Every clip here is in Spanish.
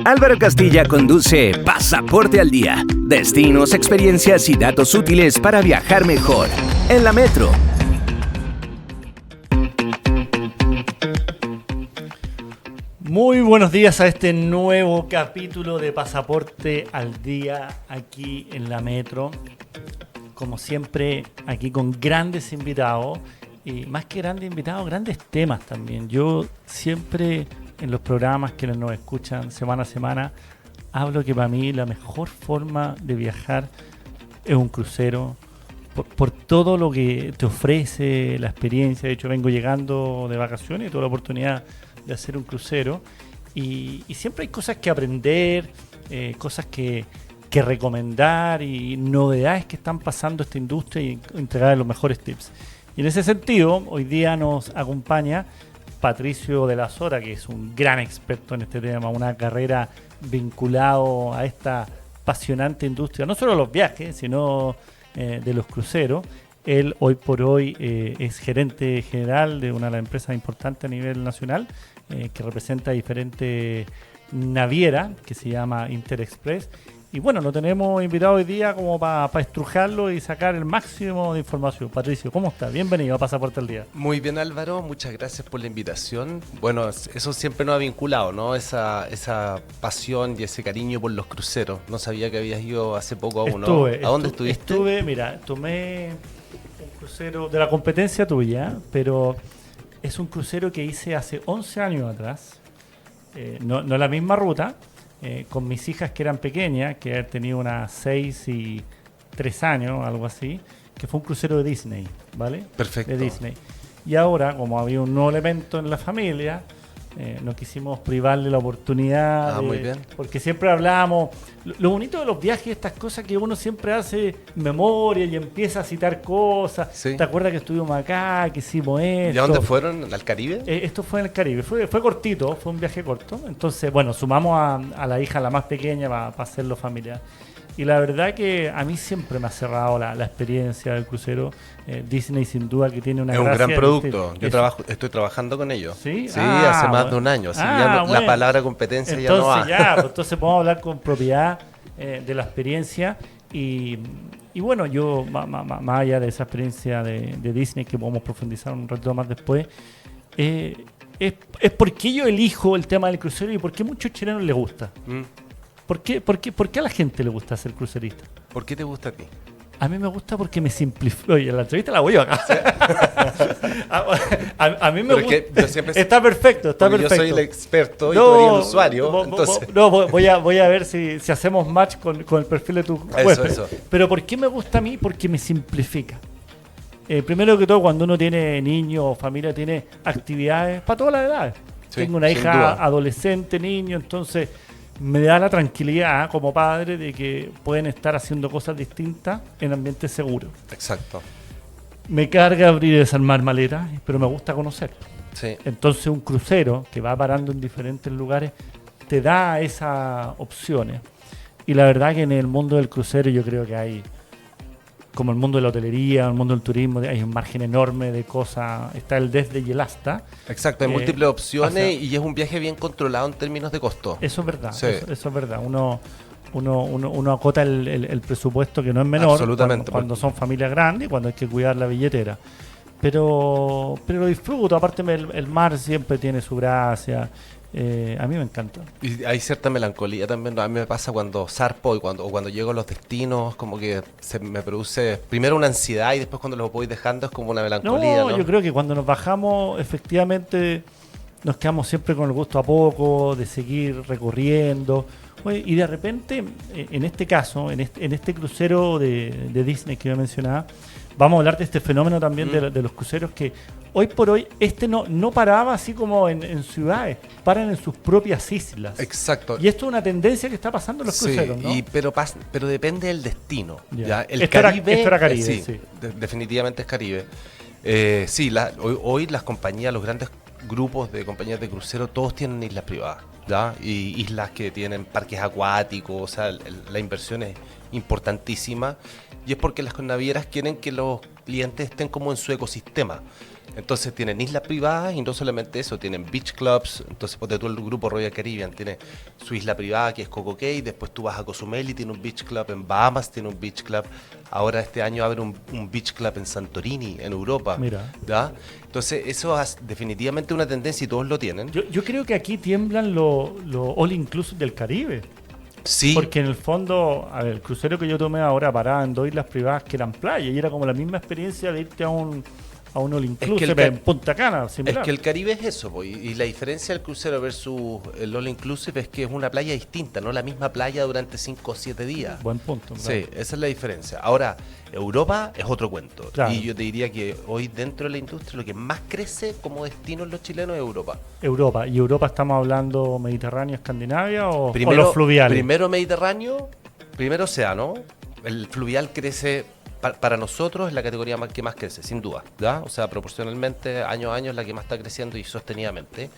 Álvaro Castilla conduce Pasaporte al Día. Destinos, experiencias y datos útiles para viajar mejor. En la Metro. Muy buenos días a este nuevo capítulo de Pasaporte al Día aquí en la Metro. Como siempre, aquí con grandes invitados. Y más que grandes invitados, grandes temas también. Yo siempre en los programas que nos escuchan semana a semana hablo que para mí la mejor forma de viajar es un crucero. Por todo lo que te ofrece, la experiencia. De hecho, vengo llegando de vacaciones y tuve la oportunidad de hacer un crucero. Y siempre hay cosas que aprender, cosas que recomendar y novedades que están pasando esta industria y entregar los mejores tips. Y en ese sentido, hoy día nos acompaña Patricio de la Sora, que es un gran experto en este tema, una carrera vinculado a esta apasionante industria, no solo de los viajes, sino de los cruceros. Él hoy por hoy es gerente general de una de las empresas importantes a nivel nacional, que representa diferentes navieras, que se llama Interexpress. Y bueno, lo tenemos invitado hoy día como para estrujarlo y sacar el máximo de información. Patricio, ¿cómo estás? Bienvenido a Pasaporte al Día. Muy bien, Álvaro, muchas gracias por la invitación. Bueno, eso siempre nos ha vinculado, ¿no? Esa pasión y ese cariño por los cruceros. No sabía que habías ido hace poco a uno. ¿A dónde estuviste? Mira, tomé un crucero de la competencia tuya, pero es un crucero que hice hace 11 años atrás. No la misma ruta. Con mis hijas que eran pequeñas, que han tenido unas 6 y 3 años, algo así, que fue un crucero de Disney, ¿vale? Perfecto. De Disney. Y ahora, como había un nuevo elemento en la familia, no quisimos privarle la oportunidad. Muy bien. Porque siempre hablábamos, lo bonito de los viajes, estas cosas que uno siempre hace memoria y empieza a citar cosas. Sí. ¿Te acuerdas que estuvimos acá, que hicimos esto? ¿Y a dónde fueron? ¿Al Caribe? Esto fue en el Caribe, fue cortito, fue un viaje corto. Entonces, bueno, sumamos a la hija, la más pequeña, para hacerlo familiar. Y la verdad que a mí siempre me ha cerrado la experiencia del crucero. Disney sin duda que tiene una es un gracia. gran producto. Yo estoy trabajando con ellos. Sí, hace más de un año. Así bueno. La palabra competencia entonces, ya no va. Entonces podemos hablar con propiedad de la experiencia. Y bueno, yo, más allá de esa experiencia de Disney, que podemos profundizar un rato más después, es porque yo elijo el tema del crucero y por qué a muchos chilenos les gusta. ¿Por qué a la gente le gusta ser crucerista? ¿Por qué te gusta a ti? A mí me gusta porque me simplifica. Oye, la entrevista la voy yo acá. a mí me gusta. Está perfecto. Yo soy el experto y tú eres el usuario. Voy a ver si hacemos match con el perfil de tu web. Eso. Pero ¿por qué me gusta a mí? Porque me simplifica. Primero que todo, cuando uno tiene niños o familia, tiene actividades para todas las edades. Sí, tengo una hija adolescente, niño, entonces me da la tranquilidad como padre de que pueden estar haciendo cosas distintas en ambientes seguros. Exacto. Me carga abrir y desarmar maletas, pero me gusta conocer. Sí. Entonces un crucero que va parando en diferentes lugares te da esas opciones. Y la verdad que en el mundo del crucero yo creo que hay, como el mundo de la hotelería, el mundo del turismo, hay un margen enorme de cosas. Está el desde y el hasta. Exacto, hay múltiples opciones y es un viaje bien controlado en términos de costo. Eso es verdad, sí. eso es verdad. Uno acota el presupuesto, que no es menor. Absolutamente. Cuando son familias grandes y cuando hay que cuidar la billetera. Pero lo disfruto, aparte el mar siempre tiene su gracia. A mí me encanta. Y hay cierta melancolía también. A mí me pasa cuando zarpo o cuando llego a los destinos, como que se me produce primero una ansiedad y después cuando los voy dejando es como una melancolía. ¿No? Yo creo que cuando nos bajamos, efectivamente, nos quedamos siempre con el gusto a poco, de seguir recorriendo. Oye, y de repente, en este caso, en este crucero de Disney que yo mencionaba, vamos a hablar de este fenómeno también de los cruceros que hoy por hoy no paraba así como en ciudades, paran en sus propias islas. Exacto. Y esto es una tendencia que está pasando en los cruceros, ¿no? Pero depende del destino. ¿Ya? Esto era Caribe. Sí. Definitivamente es Caribe. Hoy las compañías, los grandes grupos de compañías de crucero, todos tienen islas privadas, ¿ya? Y islas que tienen parques acuáticos, o sea, la inversión es importantísima. Y es porque las navieras quieren que los clientes estén como en su ecosistema. Entonces tienen islas privadas y no solamente eso, tienen beach clubs. Entonces ponte tú el grupo Royal Caribbean, tiene su isla privada que es Coco Cay, después tú vas a Cozumel y tiene un beach club, en Bahamas tiene un beach club, ahora este año va a haber un beach club en Santorini, en Europa. Mira. ¿Ya? Entonces eso es definitivamente una tendencia y todos lo tienen. Yo creo que aquí tiemblan los all inclusive del Caribe. Sí. Porque en el fondo, a ver, el crucero que yo tomé ahora paraba en 2 islas privadas que eran playas y era como la misma experiencia de irte a un all inclusive en Punta Cana, similar. Es que el Caribe es eso, po, y la diferencia del crucero versus el all inclusive es que es una playa distinta, no la misma playa durante 5 o 7 días. Buen punto. Claro. Sí, esa es la diferencia. Ahora, Europa es otro cuento. Claro. Y yo te diría que hoy dentro de la industria lo que más crece como destino en los chilenos es Europa. Europa. ¿Y Europa estamos hablando Mediterráneo, Escandinavia o los fluviales? Primero Mediterráneo, primero océano. El fluvial crece, para nosotros es la categoría que más crece, sin duda, ¿ya? O sea, proporcionalmente, año a año es la que más está creciendo y sostenidamente.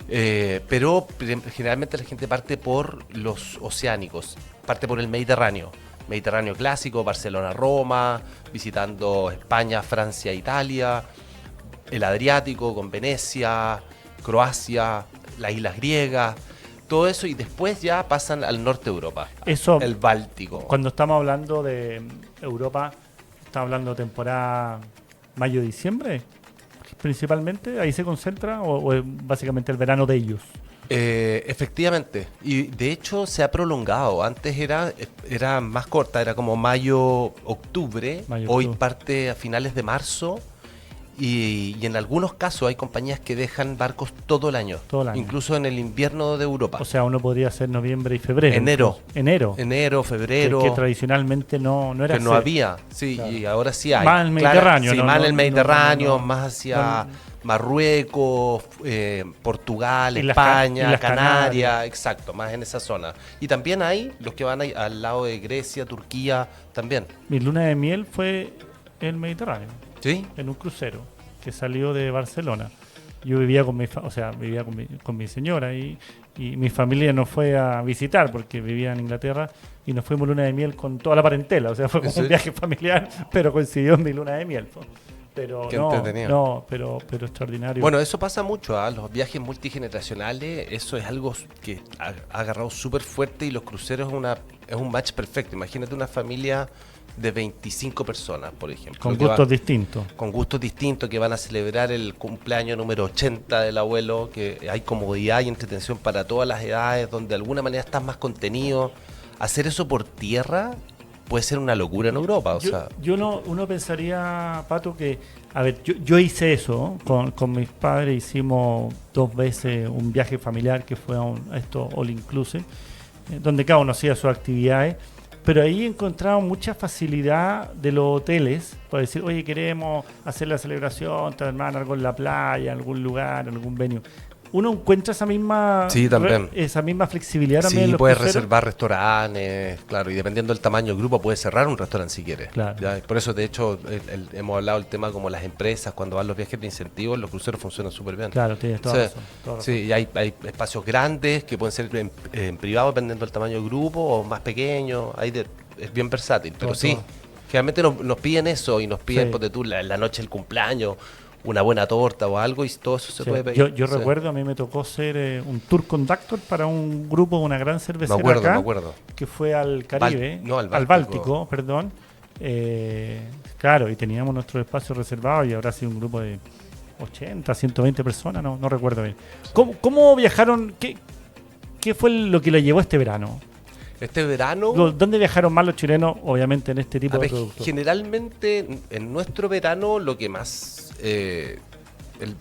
Pero generalmente la gente parte por los oceánicos, parte por el Mediterráneo clásico, Barcelona-Roma, visitando España, Francia, Italia, el Adriático con Venecia, Croacia, las islas griegas, todo eso, y después ya pasan al norte de Europa, eso, el Báltico. Cuando estamos hablando de Europa, estamos hablando de temporada mayo-diciembre, principalmente, ahí se concentra, o es básicamente el verano de ellos. Efectivamente, y de hecho se ha prolongado. Antes era más corta, era como mayo-octubre, hoy parte a finales de marzo, y en algunos casos hay compañías que dejan barcos todo el año, incluso en el invierno de Europa. O sea, uno podría hacer noviembre y febrero. Enero, febrero. Que tradicionalmente no era que así. No había, sí, claro. Y ahora sí hay. Más en el Mediterráneo. Sí, más en el Mediterráneo, más hacia Marruecos, Portugal, España, Canarias, exacto, más en esa zona. Y también hay los que van al lado de Grecia, Turquía, también. Mi luna de miel fue en el Mediterráneo. ¿Sí? En un crucero que salió de Barcelona. Yo vivía con con mi señora y mi familia nos fue a visitar porque vivía en Inglaterra y nos fuimos luna de miel con toda la parentela. O sea, fue como un viaje familiar, pero coincidió en mi luna de miel. Pero pero extraordinario. Bueno, eso pasa mucho, los viajes multigeneracionales, eso es algo que ha agarrado súper fuerte, y los cruceros es un match perfecto. Imagínate una familia de 25 personas, por ejemplo. Con gustos distintos. Con gustos distintos, que van a celebrar el cumpleaños número 80 del abuelo, que hay comodidad y entretención para todas las edades, donde de alguna manera estás más contenido. Hacer eso por tierra puede ser una locura en Europa. Uno pensaría, Pato, que, a ver, yo hice eso, con mis padres hicimos 2 veces un viaje familiar que fue a esto All Inclusive, donde cada uno hacía sus actividades. Pero ahí encontramos mucha facilidad de los hoteles para decir, oye, queremos hacer la celebración, terminar algo en la playa, en algún lugar, en algún venue. Uno encuentra esa misma flexibilidad también. Sí, puedes reservar restaurantes, claro, y dependiendo del tamaño del grupo puedes cerrar un restaurante si quieres. Claro. ¿Ya? Por eso, de hecho, hemos hablado del tema como las empresas, cuando van los viajes de incentivos, los cruceros funcionan súper bien. Claro, tienes toda razón. Sí, y hay espacios grandes que pueden ser en privado dependiendo del tamaño del grupo, o más pequeños, es bien versátil, pero sí, generalmente nos piden eso, y nos piden, ponte tú, la noche del cumpleaños, una buena torta o algo, y todo eso se puede pedir. Yo recuerdo, a mí me tocó ser un tour conductor para un grupo de una gran cervecera me acuerdo. Que fue al Caribe, al Báltico, perdón. Claro, y teníamos nuestro espacio reservado y habrá sido un grupo de 80, 120 personas, no recuerdo bien. ¿Cómo viajaron? ¿Qué fue lo que le llevó este verano? Este verano... ¿Dónde viajaron más los chilenos, obviamente, en este tipo de productos? Generalmente, en nuestro verano, lo que más... el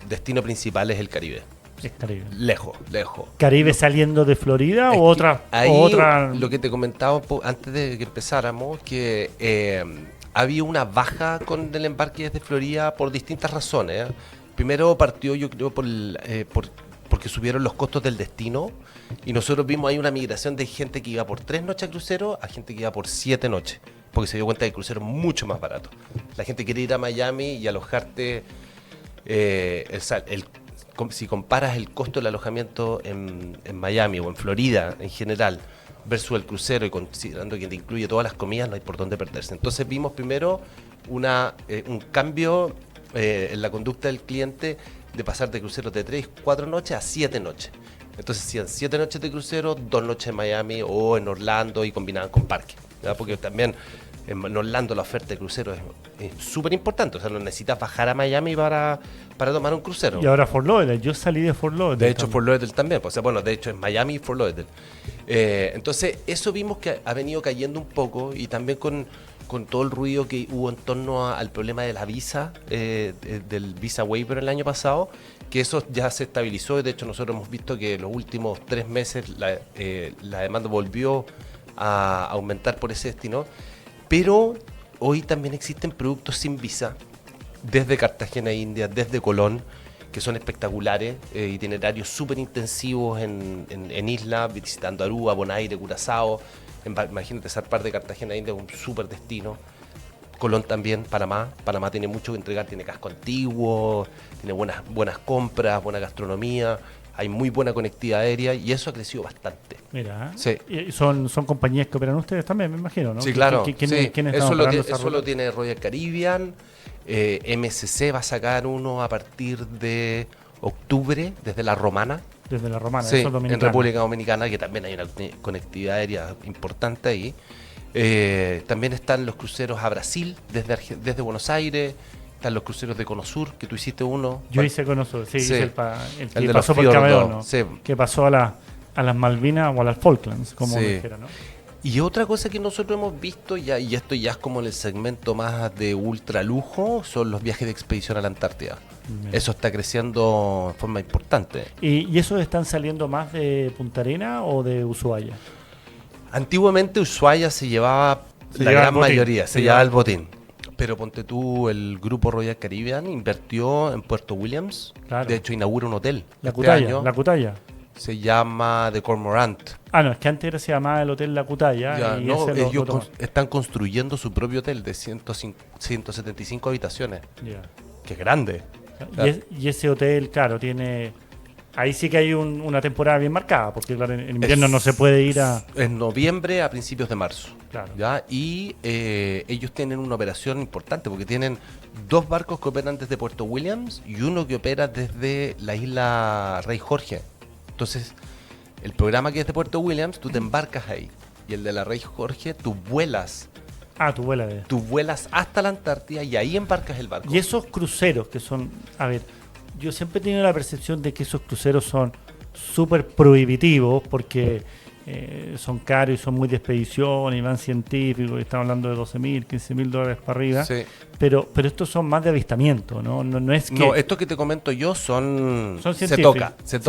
destino principal es el Caribe. Es Caribe. Lejos. ¿Caribe saliendo de Florida o otra? Lo que te comentaba antes de que empezáramos, que había una baja con el embarque desde Florida por distintas razones. Primero partió, yo creo, porque subieron los costos del destino, y nosotros vimos ahí una migración de gente que iba por 3 noches a crucero a gente que iba por 7 noches, porque se dio cuenta que el crucero es mucho más barato. La gente quiere ir a Miami y alojarte, si comparas el costo del alojamiento en Miami o en Florida en general versus el crucero, y considerando que te incluye todas las comidas, no hay por dónde perderse. Entonces vimos primero un cambio en la conducta del cliente de pasar de cruceros de 3, 4 noches a 7 noches. Entonces hacían 7 noches de crucero, 2 noches en Miami o en Orlando y combinaban con parques, ¿verdad? Porque también en Orlando la oferta de crucero es súper importante. O sea, no necesitas bajar a Miami para tomar un crucero. Y ahora Fort Lauderdale, yo salí de Fort Lauderdale. De hecho, Fort Lauderdale también. O sea, bueno, de hecho es Miami y Fort Lauderdale. Entonces, eso vimos que ha venido cayendo un poco y también con todo el ruido que hubo en torno al problema de la visa, del visa waiver el año pasado, que eso ya se estabilizó. Y de hecho, nosotros hemos visto que en los últimos 3 meses la demanda volvió a aumentar por ese destino. Pero hoy también existen productos sin visa, desde Cartagena, India, desde Colón, que son espectaculares, itinerarios súper intensivos en isla, visitando Aruba, Bonaire, Curazao. Imagínate, zarpar de Cartagena, India, un súper destino. Colón también, Panamá. Panamá tiene mucho que entregar, tiene casco antiguo, tiene buenas compras, buena gastronomía. Hay muy buena conectividad aérea y eso ha crecido bastante. Mira, sí. ¿Y son compañías que operan ustedes también, me imagino, ¿no? Sí, claro. ¿Quiénes eso lo tiene Royal Caribbean. MSC va a sacar uno a partir de octubre, desde La Romana. Desde La Romana, sí, eso es en República Dominicana, que también hay una conectividad aérea importante ahí. También están los cruceros a Brasil, desde Buenos Aires. Están los cruceros de Cono Sur, que tú hiciste uno. Yo hice Cono Sur, sí. Hice el que pasó por Cameron, ¿no? Sí. Que pasó a las Malvinas o a las Falklands, como dijera, ¿no? Y otra cosa que nosotros hemos visto, y esto ya es como en el segmento más de ultra lujo, son los viajes de expedición a la Antártida. Bien. Eso está creciendo en forma importante. ¿Y esos están saliendo más de Punta Arena o de Ushuaia? Antiguamente Ushuaia se llevaba la gran mayoría, se llevaba el botín. Pero ponte tú, el grupo Royal Caribbean invirtió en Puerto Williams. Claro. De hecho, inaugura un hotel. La Cutaya. Se llama The Cormorant. No, es que antes se llamaba el Hotel La Cutaya. Ellos están construyendo su propio hotel de 175 habitaciones. Yeah. Que es grande. Y ese hotel, claro, tiene... Ahí sí que hay una temporada bien marcada, porque claro, en invierno no se puede ir a... En noviembre a principios de marzo. Claro. ¿Ya? Y ellos tienen una operación importante, porque tienen 2 barcos que operan desde Puerto Williams y uno que opera desde la isla Rey Jorge. Entonces, el programa que es de Puerto Williams, tú te embarcas ahí. Y el de la Rey Jorge, tú vuelas. Tú vuelas hasta la Antártida y ahí embarcas el barco. Y esos cruceros que son... A ver... Yo siempre he tenido la percepción de que esos cruceros son súper prohibitivos porque son caros y son muy de expedición y van científicos y estamos hablando de $12,000, $15,000 para arriba. Sí. Pero estos son más de avistamiento, ¿no? No es que... No, estos que te comento yo son científicos. Se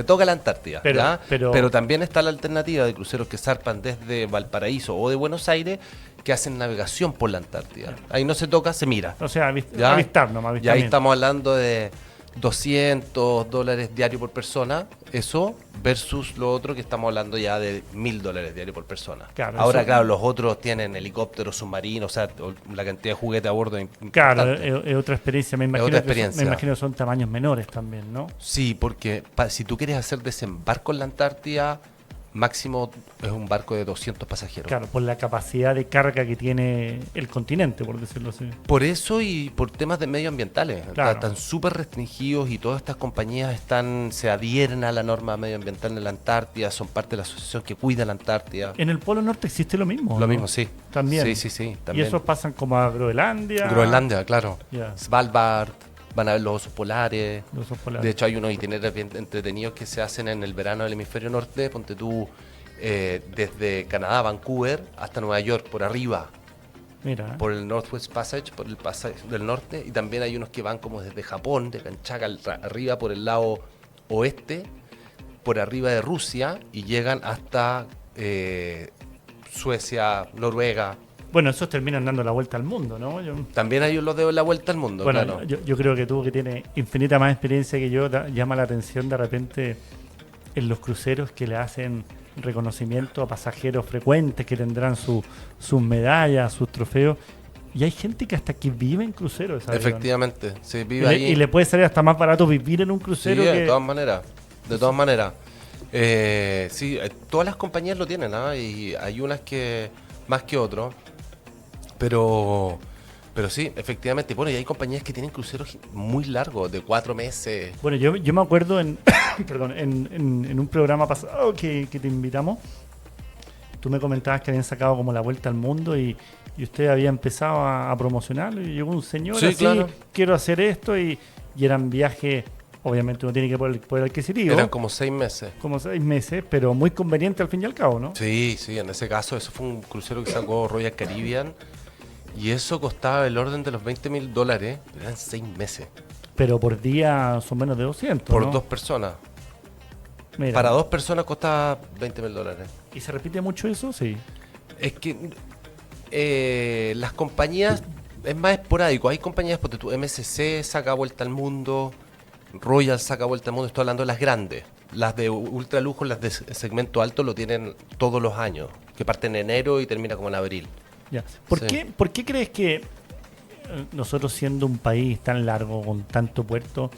toca la Antártida. Pero también está la alternativa de cruceros que zarpan desde Valparaíso o de Buenos Aires, que hacen navegación por la Antártida. Ahí no se toca, se mira. O sea, avistar nomás. Y ahí estamos hablando de $200 diario por persona, eso versus lo otro que estamos hablando ya de $1,000 diario por persona. Claro, ahora, claro, los otros tienen helicópteros, submarinos, o sea, la cantidad de juguete a bordo es importante. Claro, es otra experiencia. Me imagino que son tamaños menores también, ¿no? Sí, porque si tú quieres hacer desembarco en la Antártida, máximo es un barco de 200 pasajeros. Claro, por la capacidad de carga que tiene el continente, por decirlo así. Por eso y por temas de medioambientales. Claro. Están súper restringidos y todas estas compañías se adhieren a la norma medioambiental de la Antártida, son parte de la asociación que cuida la Antártida. En el Polo Norte existe lo mismo, Lo mismo, sí. También. Sí, también. Y esos pasan como a Groenlandia. Groenlandia, claro. Yeah. Svalbard. Van a ver los osos polares. De hecho, hay unos itinerarios bien entretenidos que se hacen en el verano del hemisferio norte. Ponte tú desde Canadá, Vancouver, hasta Nueva York, por arriba. Mira. Por el Northwest Passage, por el pasaje del norte. Y también hay unos que van como desde Japón, de Kanchaka, arriba por el lado oeste, por arriba de Rusia, y llegan hasta Suecia, Noruega. Bueno, esos terminan dando la vuelta al mundo, ¿no? También hay los de la vuelta al mundo, bueno, claro. Yo creo que tú, que tienes infinita más experiencia que yo, llama la atención de repente en los cruceros que le hacen reconocimiento a pasajeros frecuentes que tendrán sus medallas, sus trofeos. Y hay gente que hasta que vive en cruceros, ¿sabes? Efectivamente, se vive ahí. Y le puede salir hasta más barato vivir en un crucero. Sí, de todas maneras. Sí, todas las compañías lo tienen, ¿eh? Y hay unas que más que otros. Pero Pero sí, efectivamente. Bueno, y hay compañías que tienen cruceros muy largos, de 4 meses. Bueno, yo me acuerdo perdón, en un programa pasado que te invitamos, tú me comentabas que habían sacado como la vuelta al mundo y usted había empezado a promocionarlo y llegó un señor sí, así, claro. Quiero hacer esto y eran viajes, obviamente uno tiene que poder adquisitivo. Eran como 6 meses. Como 6 meses, pero muy conveniente al fin y al cabo, ¿no? Sí, en ese caso, eso fue un crucero que sacó Royal Caribbean y eso costaba el orden de los $20,000, eran 6 meses. Pero por día son menos de 200, Por ¿no? 2 personas. Mira. Para 2 personas costaba $20,000. ¿Y se repite mucho eso? Sí. Es que las compañías es más esporádico. Hay compañías, porque tu MSC saca vuelta al mundo, Royal saca vuelta al mundo. Estoy hablando de las grandes. Las de ultra lujo, las de segmento alto lo tienen todos los años, que parte en enero y termina como en abril. Ya. ¿Por qué crees que nosotros, siendo un país tan largo, con tanto puerto,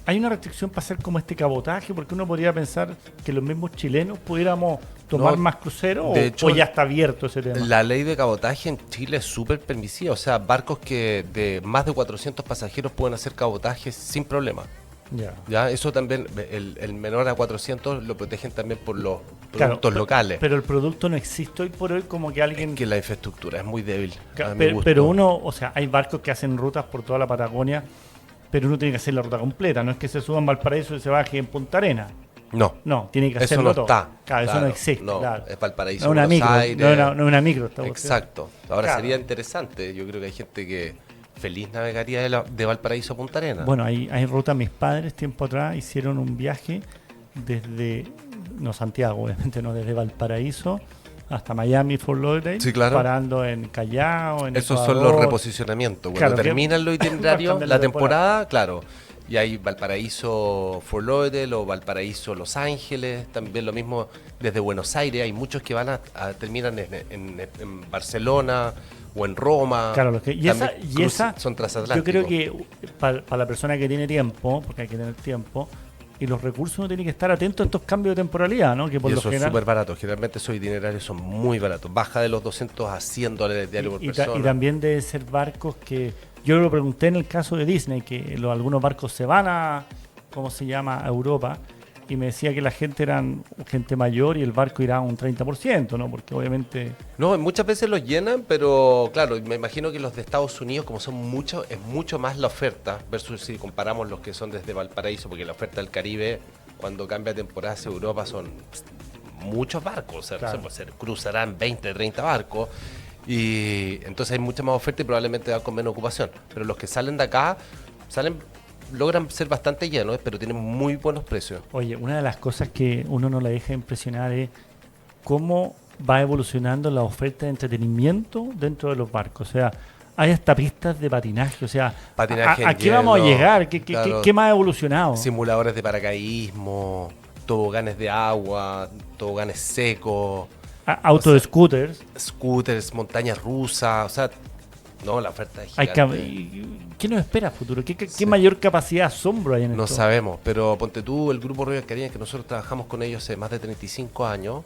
hay una restricción para hacer como este cabotaje? Porque uno podría pensar que los mismos chilenos pudiéramos tomar más cruceros, o ya está abierto ese tema. La ley de cabotaje en Chile es súper permisiva. O sea, barcos que de más de 400 pasajeros pueden hacer cabotaje sin problema. Ya, eso también, el menor a 400 lo protegen también por los productos locales. Pero el producto no existe hoy por hoy, como que alguien... Es que la infraestructura es muy débil. Pero uno, o sea, hay barcos que hacen rutas por toda la Patagonia, pero uno tiene que hacer la ruta completa. No es que se suba en Valparaíso y se baje en Punta Arenas. No, tiene que hacerlo eso no todo. Está. Claro, eso no existe. No, claro. Es Valparaíso, no una Buenos micro, Aires. No una micro. Exacto. Ahora sería interesante. Yo creo que hay gente que feliz navegaría de Valparaíso a Punta Arenas. Bueno, hay ruta. Mis padres tiempo atrás hicieron un viaje desde, no Santiago, obviamente no, desde Valparaíso hasta Miami, Fort Lauderdale, sí, claro. Parando en Callao, en Esos Ecuador. son los reposicionamientos. Cuando terminan los itinerarios, la temporada, claro. Y hay Valparaíso, Fort Lauderdale o Valparaíso, Los Ángeles. También lo mismo desde Buenos Aires. Hay muchos que van terminan en Barcelona o en Roma. Claro, y esa son transatlánticos. Yo creo que para la persona que tiene tiempo, porque hay que tener tiempo, y los recursos, uno tiene que estar atento a estos cambios de temporalidad, ¿no? Que por y lo eso general, es súper barato. Generalmente esos itinerarios son muy baratos. Baja de los $200 a $100 diario por persona. Y también deben ser barcos que... Yo lo pregunté en el caso de Disney, que algunos barcos se van a, ¿cómo se llama?, a Europa, y me decía que la gente eran gente mayor y el barco irá a un 30%, ¿no? Porque obviamente... No, muchas veces los llenan, pero claro, me imagino que los de Estados Unidos, como son muchos, es mucho más la oferta, versus si comparamos los que son desde Valparaíso, porque la oferta del Caribe, cuando cambia temporada hacia Europa, son muchos barcos, o sea, claro. Cruzarán 20, 30 barcos, y entonces hay mucha más oferta y probablemente van con menos ocupación. Pero los que salen de acá, logran ser bastante llenos, pero tienen muy buenos precios. Oye, una de las cosas que uno no le deja impresionar es cómo va evolucionando la oferta de entretenimiento dentro de los barcos. O sea, hay hasta pistas de patinaje. O sea, ¿a qué vamos a llegar? ¿Qué más ha evolucionado? Simuladores de paracaidismo, toboganes de agua, toboganes secos. Autos de scooters. Scooters, montañas rusas, o sea... No, la oferta es gigante. ¿Qué nos espera a futuro? ¿Qué mayor capacidad de asombro hay en esto? No sabemos, pero ponte tú, el grupo Royal Caribbean, que nosotros trabajamos con ellos hace más de 35 años.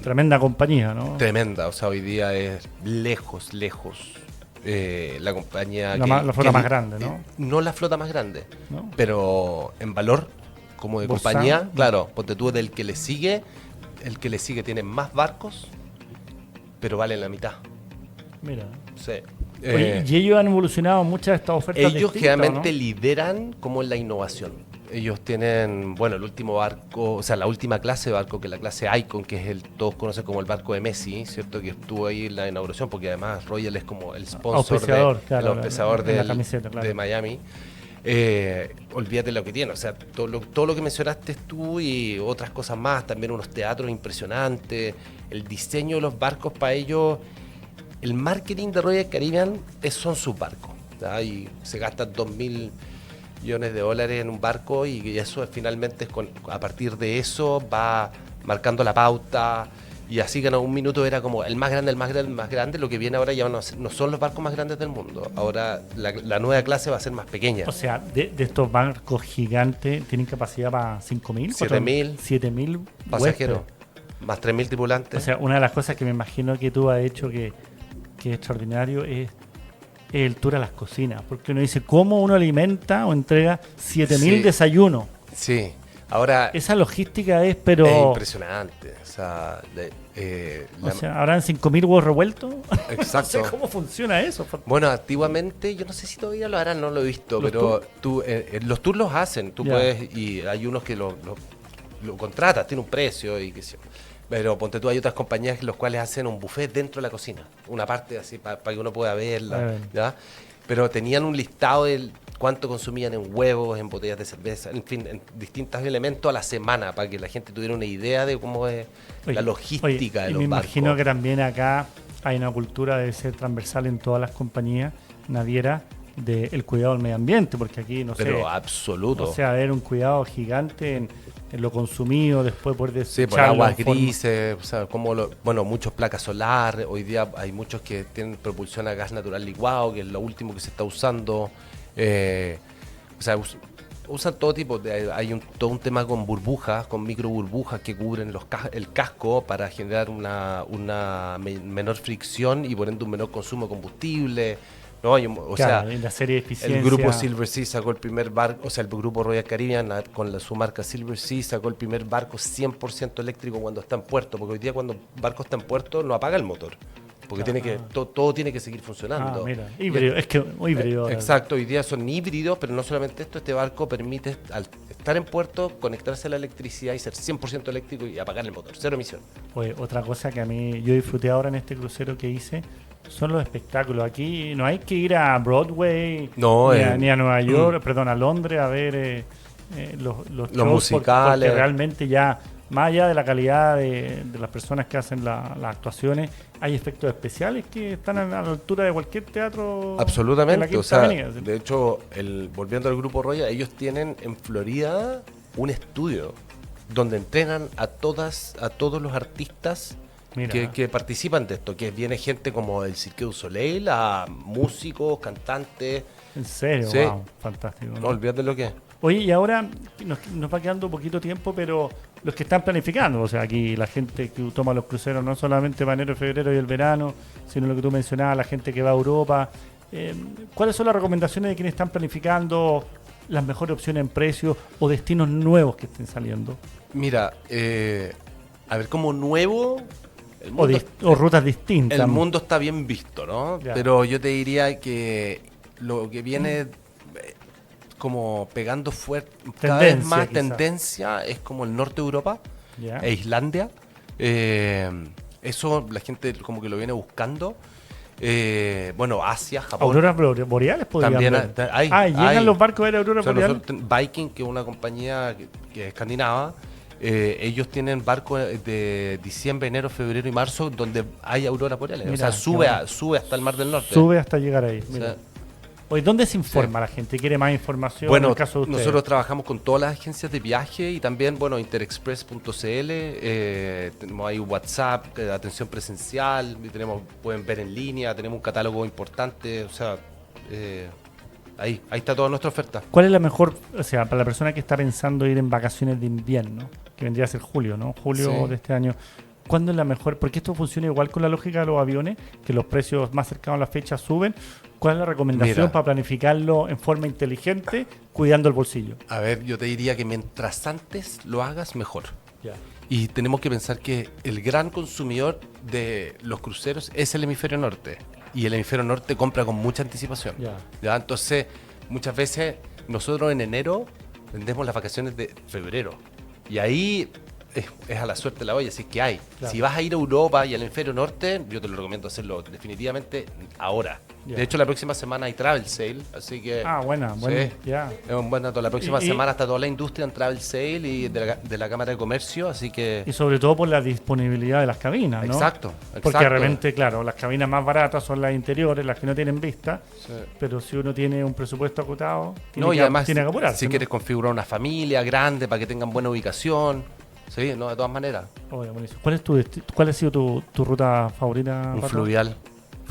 Tremenda compañía, ¿no? Tremenda, o sea, hoy día es lejos la compañía... La flota más grande, ¿no? No la flota más grande, ¿no? Pero en valor como de Bolsán, compañía, claro, ponte tú del que le sigue, el que le sigue tiene más barcos, pero vale la mitad. Mira. Sí. Oye, y ellos han evolucionado muchas de estas ofertas. Ellos generalmente lideran como en la innovación. Ellos tienen, bueno, el último barco, o sea, la última clase de barco, que es la clase Icon, que es todos conocen como el barco de Messi, ¿cierto? Que estuvo ahí en la inauguración, porque además Royal es como el sponsor el auspiciador de Miami. Olvídate lo que tiene, o sea, todo lo que mencionaste tú y otras cosas más, también unos teatros impresionantes, el diseño de los barcos para ellos. El marketing de Royal Caribbean son sus barcos, ¿tá? Y se gastan $2.000 millones en un barco y eso finalmente a partir de eso va marcando la pauta y así que en un minuto era como el más grande. Lo que viene ahora ya no son los barcos más grandes del mundo. Ahora la nueva clase va a ser más pequeña. O sea, de estos barcos gigantes tienen capacidad para 5.000, 7.000 pasajeros, más 3.000 tripulantes. O sea, una de las cosas que me imagino que tú has hecho que que es extraordinario es el tour a las cocinas, porque uno dice cómo uno alimenta o entrega 7.000 desayunos. Sí, ahora... Esa logística es, pero... Es impresionante. O sea, ¿habrán 5.000 huevos revueltos? Exacto. No sé cómo funciona eso. Bueno, antiguamente, yo no sé si todavía lo harán, no lo he visto, pero los tours los hacen. Tú puedes, y hay unos que lo contratas, tiene un precio y qué sé yo. Pero ponte tú, hay otras compañías los cuales hacen un buffet dentro de la cocina, una parte así para que uno pueda verla, ¿ya? Pero tenían un listado de cuánto consumían en huevos, en botellas de cerveza, en fin, en distintos elementos a la semana, para que la gente tuviera una idea de cómo es la logística de los me barcos. Imagino que también acá hay una cultura de ser transversal en todas las compañías navieras del cuidado del medio ambiente, porque aquí, no sé... Pero absoluto. O sea, haber un cuidado gigante en lo consumido, después poder desecharlo. Sí, por aguas grises, o sea, muchos placas solar, hoy día hay muchos que tienen propulsión a gas natural licuado, que es lo último que se está usando. O sea, usan todo tipo, hay todo un tema con burbujas, con micro burbujas que cubren el casco para generar una menor fricción y por ende un menor consumo de combustible. No, en la serie de eficiencia. El grupo Silversea sacó el primer barco, o sea, el grupo Royal Caribbean con su marca Silversea sacó el primer barco 100% eléctrico cuando está en puerto, porque hoy día cuando un barco está en puerto no apaga el motor, porque todo tiene que seguir funcionando. Mira, híbrido, es que híbrido. Exacto, hoy día son híbridos, pero no solamente esto, este barco permite al estar en puerto conectarse a la electricidad y ser 100% eléctrico y apagar el motor, cero emisión. Pues otra cosa que a mí yo disfruté ahora en este crucero que hice son los espectáculos. Aquí no hay que ir a Broadway ni a Nueva York, perdón, a Londres a ver los shows musicales. porque realmente ya, más allá de la calidad de las personas que hacen las actuaciones, hay efectos especiales que están a la altura de cualquier teatro. Absolutamente, o sea, de hecho, volviendo al grupo Royal, ellos tienen en Florida un estudio donde entrenan a todos los artistas que participan de esto, que viene gente como del Cirque du Soleil, a músicos, cantantes. ¿En serio? Sí. Wow, fantástico. No olvídate lo que es. Oye, y ahora nos va quedando poquito tiempo, pero los que están planificando, o sea, aquí la gente que toma los cruceros no solamente para enero, febrero y el verano, sino lo que tú mencionabas, la gente que va a Europa. ¿Cuáles son las recomendaciones de quienes están planificando las mejores opciones en precios o destinos nuevos que estén saliendo? Mira, a ver, como nuevo... O rutas distintas. El mundo está bien visto, ¿no? Ya. Pero yo te diría que lo que viene como pegando fuerte, cada vez más tendencia, es como el norte de Europa e Islandia. Eso la gente como que lo viene buscando. Asia, Japón. ¿Auroras boreales podrían ver? Llegan los barcos a ver auroras boreales. Viking, que es una compañía que es escandinava, ellos tienen barcos de diciembre, enero, febrero y marzo donde hay auroras boreales. Mira, o sea, sube hasta el Mar del Norte. Sube hasta llegar ahí. Mira. O sea, oye, ¿dónde se informa la gente? ¿Quiere más información? Bueno, en el caso de nosotros trabajamos con todas las agencias de viaje y también, interexpress.cl, tenemos ahí WhatsApp, atención presencial, pueden ver en línea, tenemos un catálogo importante, o sea, ahí está toda nuestra oferta. ¿Cuál es la mejor, o sea, para la persona que está pensando ir en vacaciones de invierno, que vendría a ser julio, ¿no? Julio de este año. ¿Cuándo es la mejor? Porque esto funciona igual con la lógica de los aviones, que los precios más cercanos a la fecha suben. ¿Cuál es la recomendación para planificarlo en forma inteligente, cuidando el bolsillo? A ver, yo te diría que mientras antes lo hagas, mejor. Ya. Y tenemos que pensar que el gran consumidor de los cruceros es el hemisferio norte. Y el hemisferio norte compra con mucha anticipación. ¿Ya? Entonces, muchas veces nosotros en enero vendemos las vacaciones de febrero. Y ahí es a la suerte de la olla, así que hay. Claro. Si vas a ir a Europa y al hemisferio norte, yo te lo recomiendo hacerlo definitivamente ahora. De hecho, la próxima semana hay Travel Sale, así que... bueno, ya. Es un buen dato. La próxima semana está toda la industria en Travel Sale y de la Cámara de Comercio, así que... Y sobre todo por la disponibilidad de las cabinas, ¿no? Exacto. Porque de repente, claro, las cabinas más baratas son las interiores, las que no tienen vista, pero si uno tiene un presupuesto acotado, tiene que apurarse. Si quieres configurar una familia grande para que tengan buena ubicación... Sí, no, de todas maneras. ¿Cuál ha sido tu ruta favorita? Un fluvial.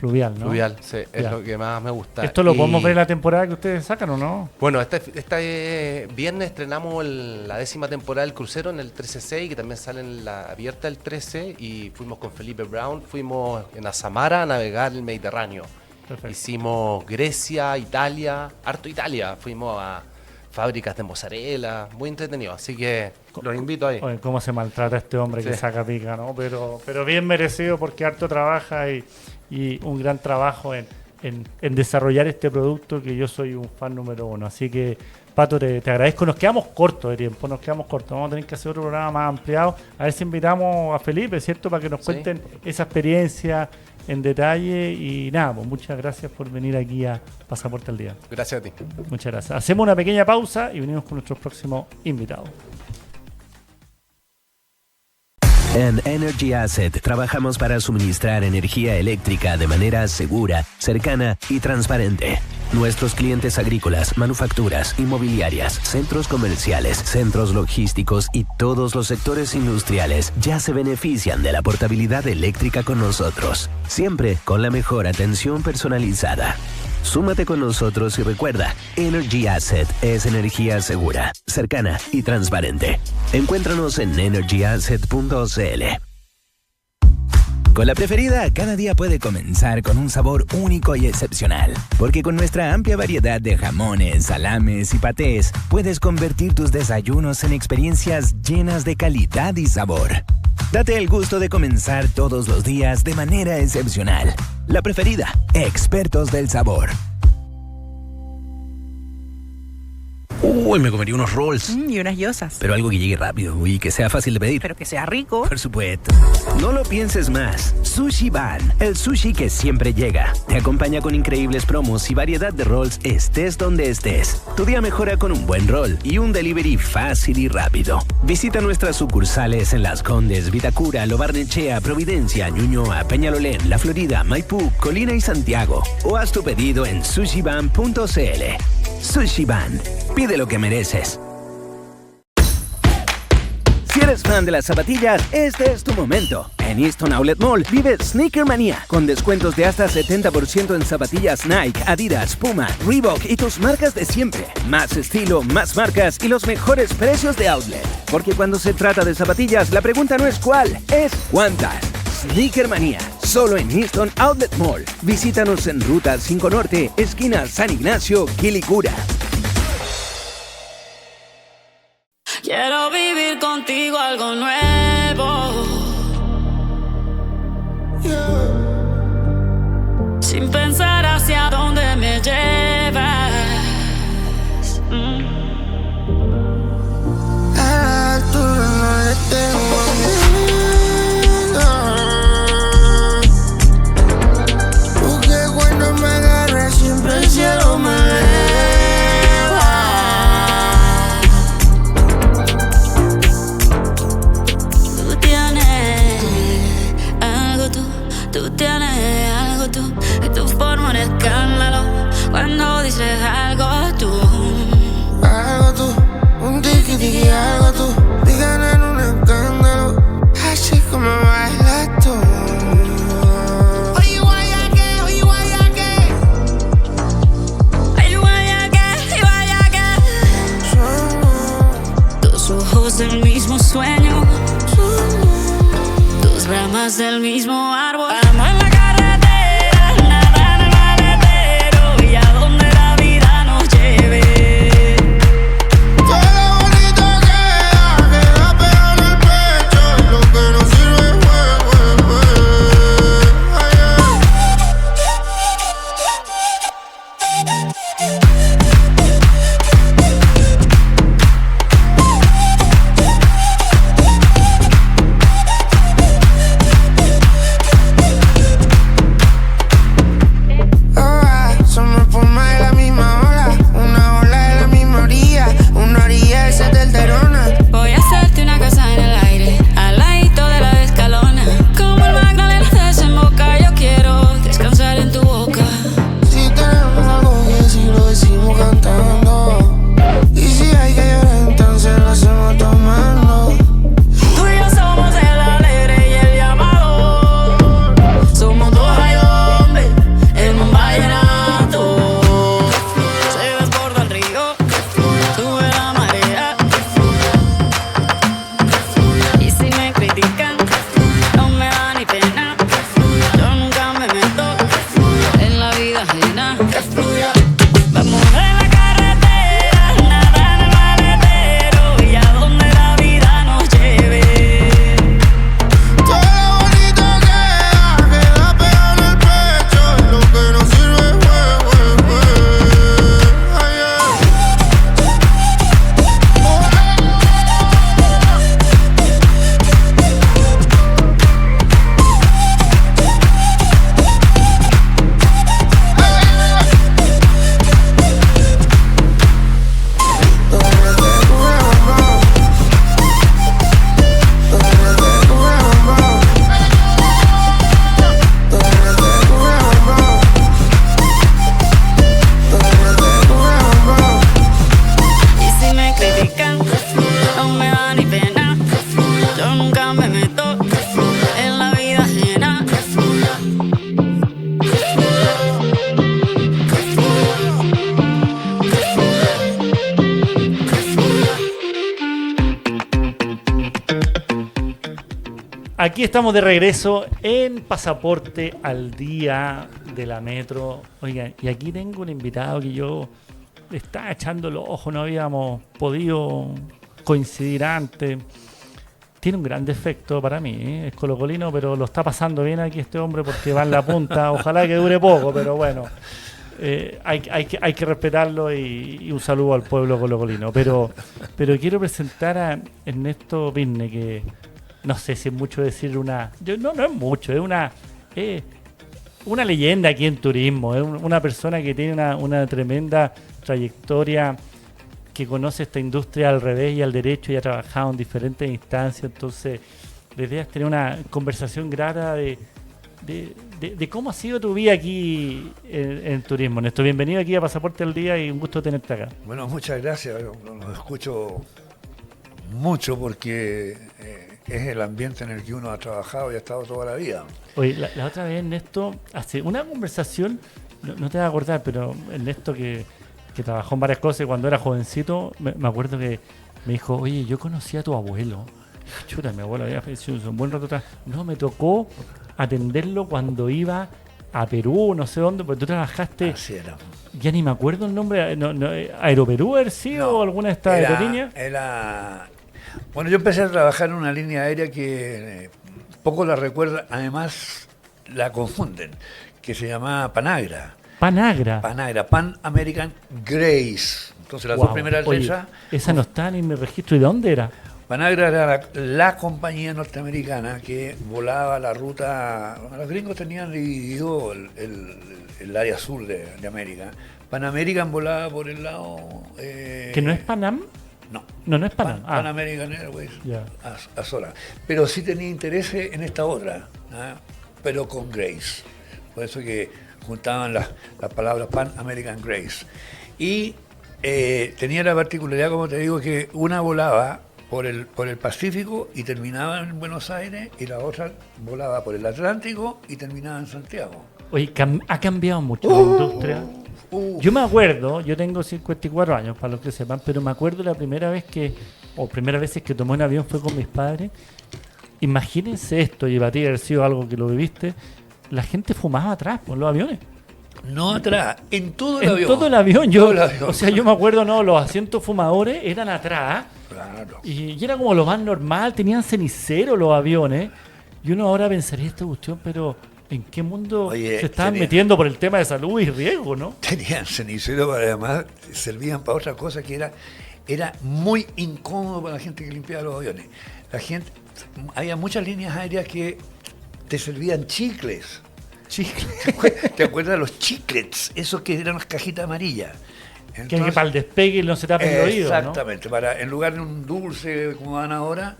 Fluvial, ¿no? Fluvial, sí, es lo que más me gusta. ¿Esto lo podemos ver en la temporada que ustedes sacan o no? Bueno, este viernes estrenamos la 10ª temporada del crucero en el 13C, que también sale en la abierta del 13, y fuimos con Felipe Brown, fuimos en Azamara a navegar el Mediterráneo. Perfecto. Hicimos Grecia, Italia, harto Italia, fuimos a fábricas de mozzarella, muy entretenido, así que los invito ahí. Oye, cómo se maltrata a este hombre que saca pica, ¿no? Pero bien merecido porque harto trabaja y un gran trabajo en desarrollar este producto que yo soy un fan número 1. Así que, Pato, te agradezco. Nos quedamos cortos de tiempo, Vamos a tener que hacer otro programa más ampliado. A ver si invitamos a Felipe, ¿cierto? Para que nos cuenten esa experiencia en detalle. Y nada, pues muchas gracias por venir aquí a Pasaporte al Día. Gracias a ti. Muchas gracias. Hacemos una pequeña pausa y venimos con nuestros próximos invitados. En Energy Asset trabajamos para suministrar energía eléctrica de manera segura, cercana y transparente. Nuestros clientes agrícolas, manufacturas, inmobiliarias, centros comerciales, centros logísticos y todos los sectores industriales ya se benefician de la portabilidad eléctrica con nosotros, siempre con la mejor atención personalizada. Súmate con nosotros y recuerda, Energy Asset es energía segura, cercana y transparente. Encuéntranos en energyasset.cl. Con la preferida, cada día puede comenzar con un sabor único y excepcional. Porque con nuestra amplia variedad de jamones, salames y patés, puedes convertir tus desayunos en experiencias llenas de calidad y sabor. Date el gusto de comenzar todos los días de manera excepcional. La preferida, expertos del sabor. Uy, me comería unos rolls. Y unas yosas. Pero algo que llegue rápido y que sea fácil de pedir. Pero que sea rico. Por supuesto. No lo pienses más. Sushi Van, el sushi que siempre llega. Te acompaña con increíbles promos y variedad de rolls estés donde estés. Tu día mejora con un buen roll y un delivery fácil y rápido. Visita nuestras sucursales en Las Condes, Vitacura, Lo Barnechea, Providencia, Ñuñoa, Peñalolén, La Florida, Maipú, Colina y Santiago. O haz tu pedido en sushivan.cl. Sushi Van. Pide lo que mereces. Si eres fan de las zapatillas, este es tu momento. En Easton Outlet Mall vive Sneaker Manía, con descuentos de hasta 70% en zapatillas Nike, Adidas, Puma, Reebok y tus marcas de siempre. Más estilo, más marcas y los mejores precios de outlet. Porque cuando se trata de zapatillas, la pregunta no es cuál, es cuántas. Sneaker Manía, solo en Easton Outlet Mall. Visítanos en Ruta 5 Norte, esquina San Ignacio, Quilicura. Quiero vivir contigo algo nuevo, sin pensar hacia dónde me llevas. A la altura no le tengo miedo, porque cuando me agarras siempre el cielo me cuando dices algo tú, un tiki-tiki, algo tú, digan en un escándalo, así como bailas tú. Oye, guayaque, oye, guayaque, oye, guayaque, guayaque. Tus ojos del mismo sueño, tus ramas del mismo árbol. Amo en la carretera, nada en el maletero, y a donde la vida nos lleve. Todo bonito queda pegado en el pecho, y lo que no sirve Aquí estamos de regreso en Pasaporte al Día de la Metro. Oigan, y aquí tengo un invitado que yo le estaba echando los ojos, no habíamos podido coincidir antes. Tiene un gran defecto para mí, ¿eh? Es colocolino, pero lo está pasando bien aquí este hombre porque va en la punta. Ojalá que dure poco, pero bueno. Hay que respetarlo y un saludo al pueblo colocolino. Pero quiero presentar a Ernesto Pirne, que no sé si es mucho decir no es mucho, es una leyenda aquí en turismo. Es una persona que tiene una tremenda trayectoria, que conoce esta industria al revés y al derecho y ha trabajado en diferentes instancias. Entonces, la idea es tener una conversación grata de cómo ha sido tu vida aquí en turismo. Néstor, bienvenido aquí a Pasaporte al Día y un gusto tenerte acá. Bueno, muchas gracias. Los escucho mucho porque es el ambiente en el que uno ha trabajado y ha estado toda la vida. Oye, la otra vez, Ernesto, hace una conversación, no te vas a acordar, pero Ernesto que trabajó en varias cosas y cuando era jovencito, me acuerdo que me dijo, oye, yo conocí a tu abuelo. Chuta, mi abuelo había fallecido un buen rato atrás. No, me tocó atenderlo cuando iba a Perú, no sé dónde, porque tú trabajaste. Así era. Ya ni me acuerdo el nombre. ¿Aeroperú o alguna de estas aerolíneas? Bueno, yo empecé a trabajar en una línea aérea que poco la recuerda, además la confunden, que se llamaba Panagra. Panagra, Pan American Grace. Entonces las dos primeras letras. Esa no está ni en mi registro. ¿Y de dónde era? Panagra era la compañía norteamericana que volaba la ruta. Bueno, los gringos tenían dividido el área sur de América. Pan American volaba por el lado. ¿Que no es Panam? No es Panam. Pan American Airways, yeah. a sola. Pero sí tenía interés en esta otra, pero con Grace. Por eso que juntaban las palabras Pan American Grace. Y tenía la particularidad, como te digo, que una volaba por el Pacífico y terminaba en Buenos Aires, y la otra volaba por el Atlántico y terminaba en Santiago. Oye, ha cambiado mucho la industria. Yo me acuerdo, yo tengo 54 años, para los que sepan, pero me acuerdo la primera vez que tomé un avión fue con mis padres. Imagínense esto, y para ti haber sido algo que lo viviste. La gente fumaba atrás por los aviones. No atrás, en todo el avión. En todo el avión. O sea, yo me acuerdo, los asientos fumadores eran atrás. Claro. Y era como lo más normal, tenían cenicero los aviones. Y uno ahora pensaría esta cuestión, pero ¿en qué mundo se estaban metiendo por el tema de salud y riesgo, no? Tenían cenicero, pero además servían para otra cosa que era muy incómodo para la gente que limpiaba los aviones. Había muchas líneas aéreas que te servían chicles. ¿Te acuerdas de los chiclets? Esos que eran las cajitas amarillas. Entonces, que para el despegue no se tapen el oído, exactamente, ¿no? En lugar de un dulce como dan ahora,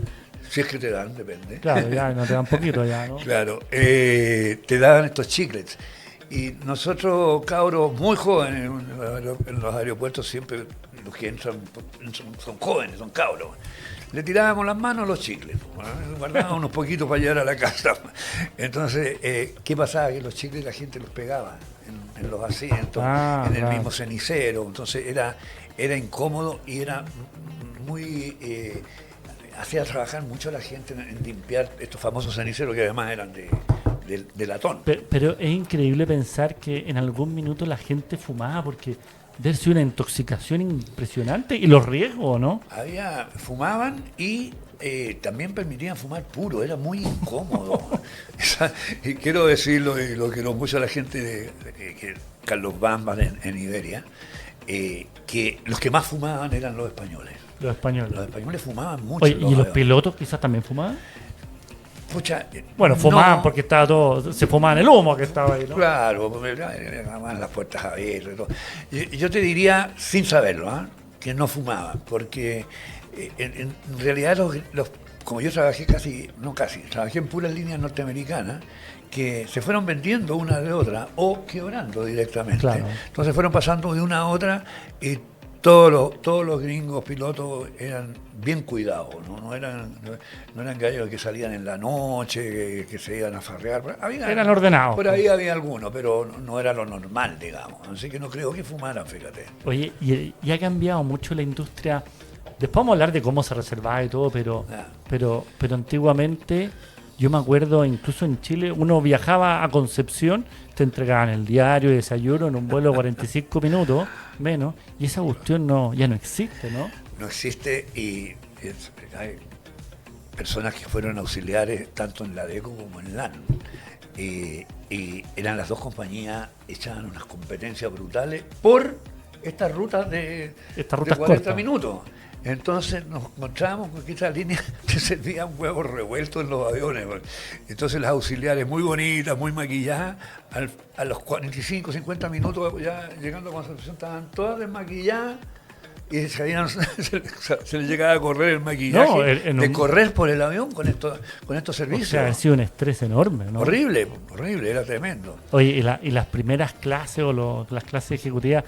si es que te dan, depende. Claro, ya no te dan poquito ya, ¿no? Claro, te daban estos chiclets. Y nosotros, cabros muy jóvenes, en los aeropuertos siempre los que entran son jóvenes, son cabros. Le tirábamos las manos los chicles, guardábamos unos poquitos para llevar a la casa. Entonces, ¿qué pasaba? Que los chicles la gente los pegaba en los asientos, en el mismo cenicero. Entonces era incómodo y era muy... hacía trabajar mucho a la gente en limpiar estos famosos ceniceros que además eran de latón. Pero es increíble pensar que en algún minuto la gente fumaba porque debe ser una intoxicación impresionante y los riesgos, ¿no? Fumaban y también permitían fumar puro, era muy incómodo. Y quiero decirlo, y lo quiero mucho a la gente que Carlos Bambas en Iberia, que los que más fumaban eran los españoles. Los españoles fumaban mucho. Oye, ¿y los pilotos quizás también fumaban? Pucha, bueno, fumaban porque estaba todo, se fumaban el humo que estaba ahí, ¿no? Claro, porque estaban las puertas abiertas y todo. Yo te diría, sin saberlo, que no fumaban, porque en realidad como yo trabajé trabajé en puras líneas norteamericanas que se fueron vendiendo una de otra o quebrando directamente. Claro. Entonces fueron pasando de una a otra y todos los gringos pilotos eran bien cuidados, no eran gallos que salían en la noche, que se iban a farrear. Eran ordenados. Por ahí había algunos, pero no era lo normal, digamos. Así que no creo que fumaran, fíjate. Oye, y ha cambiado mucho la industria. Después vamos a hablar de cómo se reservaba y todo, pero antiguamente Yo me acuerdo, incluso en Chile, uno viajaba a Concepción, te entregaban el diario de desayuno en un vuelo de 45 minutos, menos, y esa cuestión ya no existe, ¿no? No existe y hay personas que fueron auxiliares tanto en la DECO como en LAN. Y eran las dos compañías, echaban unas competencias brutales por estas rutas de 40 cortas. Minutos. Entonces nos encontrábamos con que esta línea te servían huevos revueltos en los aviones. Entonces las auxiliares muy bonitas, muy maquilladas, a los 45, 50 minutos ya llegando a Concepción estaban todas desmaquilladas y se les llegaba a correr el maquillaje de correr por el avión con estos servicios. O sea, ha sido un estrés enorme, ¿no? Horrible, era tremendo. Oye, y las primeras clases o las clases ejecutivas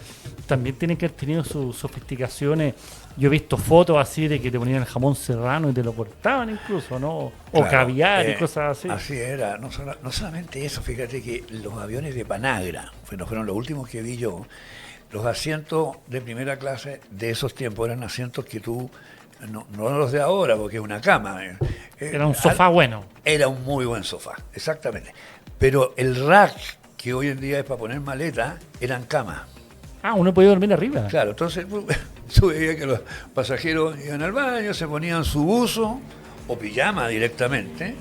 también tienen que haber tenido sus sofisticaciones. Yo he visto fotos así de que te ponían el jamón serrano y te lo cortaban incluso, ¿no? O claro, caviar y cosas así. Así era, no solamente eso, fíjate que los aviones de Panagra, fueron los últimos que vi yo. Los asientos de primera clase de esos tiempos eran asientos que tú, no los de ahora, porque es una cama. Era un sofá bueno. Era un muy buen sofá, exactamente. Pero el rack, que hoy en día es para poner maleta, eran camas. Ah, uno podía dormir arriba. Claro, entonces tú veías que los pasajeros iban al baño, se ponían su buzo o pijama directamente.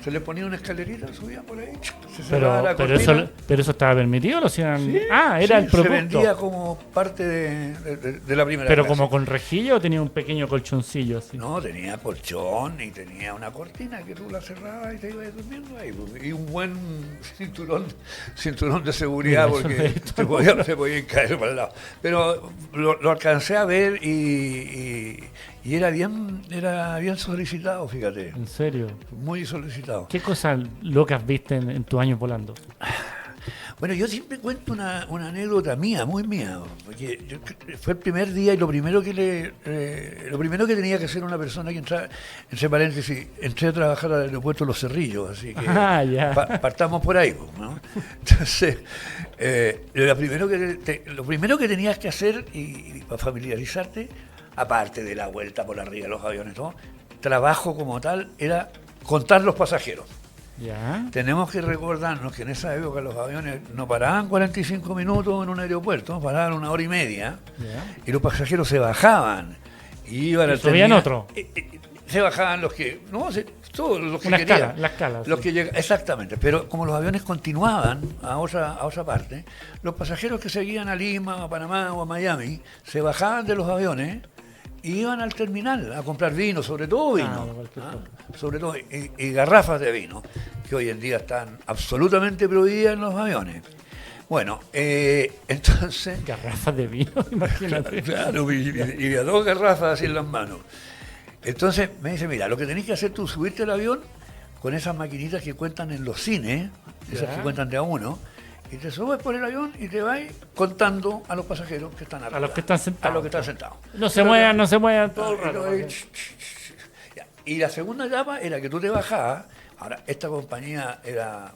Se le ponía una escalerita, subía por ahí, se cerraba la cortina. Pero eso estaba permitido, ¿lo hacían? Sí, era el producto. Se vendía como parte de la primera ¿Pero clase. como con rejilla o tenía un pequeño colchoncillo así? No, tenía colchón y tenía una cortina que tú la cerrabas y te ibas durmiendo ahí. Y un buen cinturón de seguridad. Mira, porque se podía caer para el lado. Pero lo alcancé a ver y era bien solicitado, fíjate. ¿En serio? Muy solicitado. ¿Qué cosas locas viste en tus años volando? Bueno, yo siempre cuento una anécdota mía, muy mía, porque fue el primer día y lo primero que tenía que hacer una persona que entraba, entre paréntesis, entré a trabajar al aeropuerto Los Cerrillos, así que partamos por ahí, ¿no? Entonces, lo primero que tenías que hacer y para familiarizarte, aparte de la vuelta por arriba de los aviones, todo, trabajo como tal era contar los pasajeros. Ya. Tenemos que recordarnos que en esa época los aviones no paraban 45 minutos en un aeropuerto, paraban 1 hora y media, y los pasajeros se bajaban y iban al terminal. Otro. Se bajaban los que, todos los que una querían. La escala. Los que exactamente, pero como los aviones continuaban a otra parte, los pasajeros que seguían a Lima, a Panamá o a Miami, se bajaban de los aviones y iban al terminal a comprar vino, sobre todo vino, sobre todo y garrafas de vino, que hoy en día están absolutamente prohibidas en los aviones. Bueno, entonces... Garrafas de vino, imagínate. Claro, y a 2 garrafas así en las manos. Entonces me dice, mira, lo que tenés que hacer tú, subirte al avión con esas maquinitas que cuentan en los cines, esas que cuentan de a uno, y te subes por el avión y te vas contando a los pasajeros que están arriba. A los que están sentados. No se muevan todo el rato. Y la segunda etapa era que tú te bajabas. Ahora, esta compañía era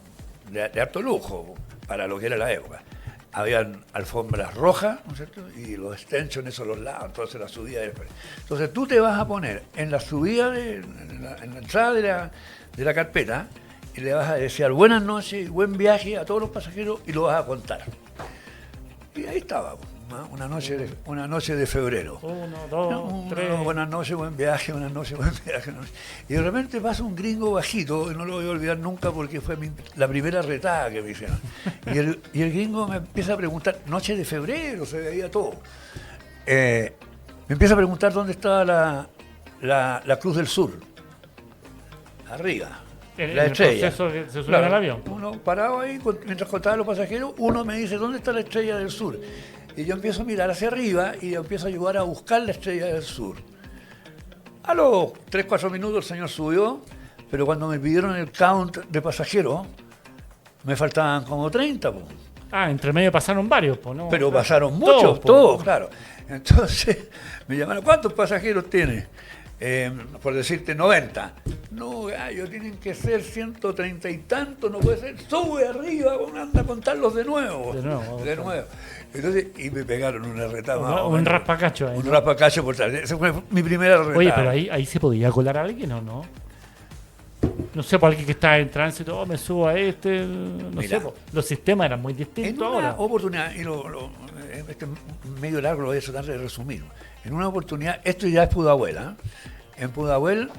de alto lujo para lo que era la época. Habían alfombras rojas, ¿no es cierto? Y los extensions a los lados, entonces la subida. Entonces tú te vas a poner en la subida, en la entrada de la carpeta, y le vas a desear buenas noches y buen viaje a todos los pasajeros y lo vas a contar. Y ahí estaba, una noche de febrero. 1, 2, 3. Buenas noches, buen viaje, buenas noches, buen viaje. Y de repente pasa un gringo bajito, y no lo voy a olvidar nunca porque fue la primera retada que me hicieron. Y el gringo me empieza a preguntar, noche de febrero, se veía todo. Me empieza a preguntar dónde estaba la Cruz del Sur. Arriba. La estrella. El proceso que se subía al avión. Uno parado ahí, mientras contaba a los pasajeros, uno me dice, ¿dónde está la estrella del sur? Y yo empiezo a mirar hacia arriba y empiezo a ayudar a buscar la estrella del sur. A los 3-4 minutos el señor subió, pero cuando me pidieron el count de pasajeros, me faltaban como 30. Po. Entre medio pasaron varios, ¿no? Pero pasaron muchos, todos, claro. Entonces me llamaron, ¿cuántos pasajeros tiene? Por decirte 90. No, gallo, tienen que ser 130 y tantos, no puede ser. Sube arriba, anda a contarlos de nuevo. De nuevo. Entonces, y me pegaron una retada. Un raspacacho ahí. Un raspacacho por tal. Esa fue mi primera retada. Oye, pero ahí se podía colar a alguien o no. no sé, por alguien que está en tránsito, me subo a este, no sé, los sistemas eran muy distintos en una ahora. oportunidad, y este medio largo lo voy a tratar de resumir. En una oportunidad, esto ya es Pudahuel, ¿eh? En Pudahuel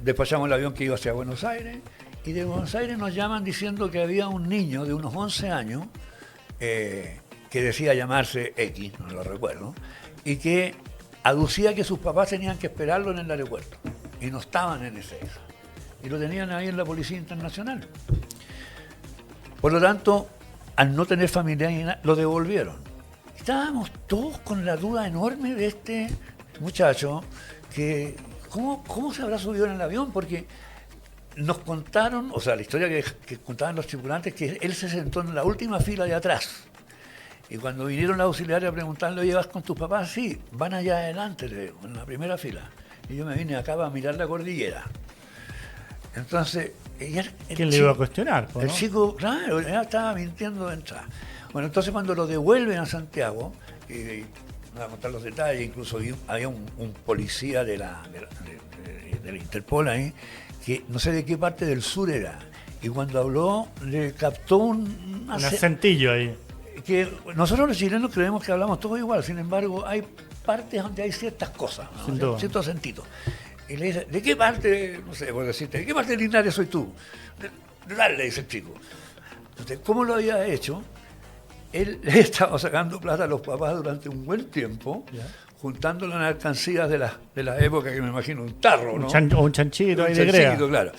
despachamos el avión que iba hacia Buenos Aires, y de Buenos Aires nos llaman diciendo que había un niño de unos 11 años que decía llamarse X, no lo recuerdo, y que aducía que sus papás tenían que esperarlo en el aeropuerto, y no estaban en Ezeiza, y lo tenían ahí en la Policía Internacional. Por lo tanto, al no tener familia, lo devolvieron. Estábamos todos con la duda enorme de este muchacho, que ¿cómo se habrá subido en el avión? Porque nos contaron, o sea, la historia que contaban los tripulantes, que él se sentó en la última fila de atrás. Y cuando vinieron los auxiliares a preguntarle, ¿lo llevas con tus papás? Sí, van allá adelante, le digo, en la primera fila. Y yo me vine acá a mirar la cordillera. Entonces, ¿quién le iba a cuestionar? El chico, claro, ya estaba mintiendo de entrada. Bueno, entonces cuando lo devuelven a Santiago, y me voy a contar los detalles, incluso había un policía de la Interpol ahí, que no sé de qué parte del sur era, y cuando habló le captó un acentillo ahí. Que nosotros los chilenos creemos que hablamos todos igual, sin embargo hay partes donde hay ciertas cosas, ¿no? Ciertos acentos. Y le dice, ¿de qué parte, no sé, por decirte, ¿de qué parte de Linares soy tú? De tal, le dice el chico. Entonces, ¿cómo lo había hecho? Él le estaba sacando plata a los papás durante un buen tiempo, juntando las alcancías de la época, que me imagino un tarro, ¿no? Un chanchito ahí de grea. Claro.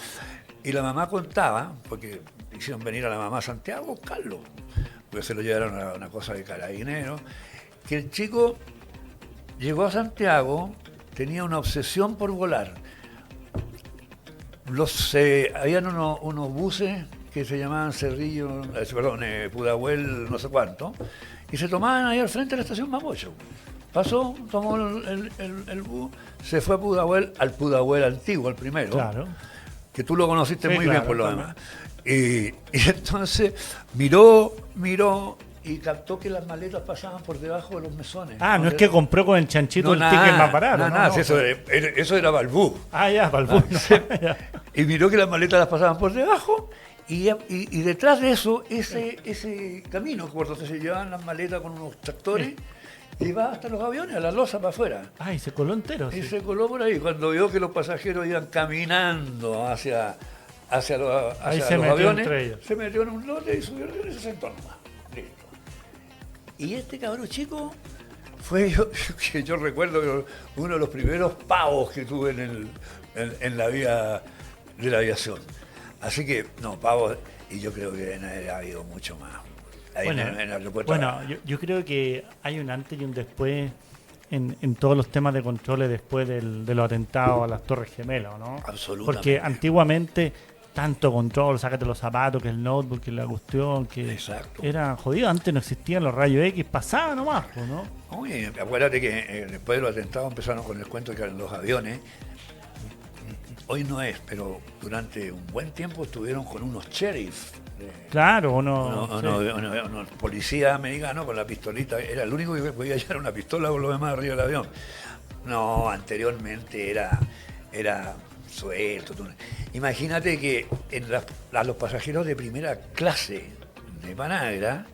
Y la mamá contaba, porque hicieron venir a la mamá a Santiago a buscarlo, porque se lo llevaron a una cosa de carabineros, que el chico llegó a Santiago, tenía una obsesión por volar. Habían unos buses que se llamaban Pudahuel no sé cuánto, y se tomaban ahí al frente de la estación Mapocho. Pasó, tomó el bus, se fue a Pudahuel, al Pudahuel antiguo, al primero, claro, que tú lo conociste muy bien por lo demás. Y entonces miró y captó que las maletas pasaban por debajo de los mesones. No es que compró con el chanchito el ticket más barato. No, eso era Balbú. Balbú. Y miró que las maletas las pasaban por debajo, y detrás de eso, ese camino por donde se llevaban las maletas con unos tractores, iba hasta los aviones, a la losa para afuera. Y se coló entero. Y se coló por ahí. Cuando vio que los pasajeros iban caminando hacia los aviones, se metió en un lote y subió y se sentó nomás. Listo. Y este cabrón chico fue yo recuerdo que uno de los primeros pavos que tuve en la vida de la aviación. Así que, pavos, y yo creo que ha habido mucho más. En el aeropuerto. Bueno, yo creo que hay un antes y un después en todos los temas de controles después de los atentados a las Torres Gemelas, ¿no? Absolutamente. Porque antiguamente tanto control, sácate los zapatos, que el notebook, que la cuestión, que exacto, era jodido. Antes no existían los rayos X, pasaba nomás, ¿no? Oye, acuérdate que después de los atentados empezaron con el cuento de que los aviones, hoy no es, pero durante un buen tiempo estuvieron con unos sheriff. Claro, unos policías americanos con la pistolita, era el único que podía llevar una pistola por lo demás arriba del avión. No, anteriormente era suelto. Imagínate que a los pasajeros de primera clase de Panagra,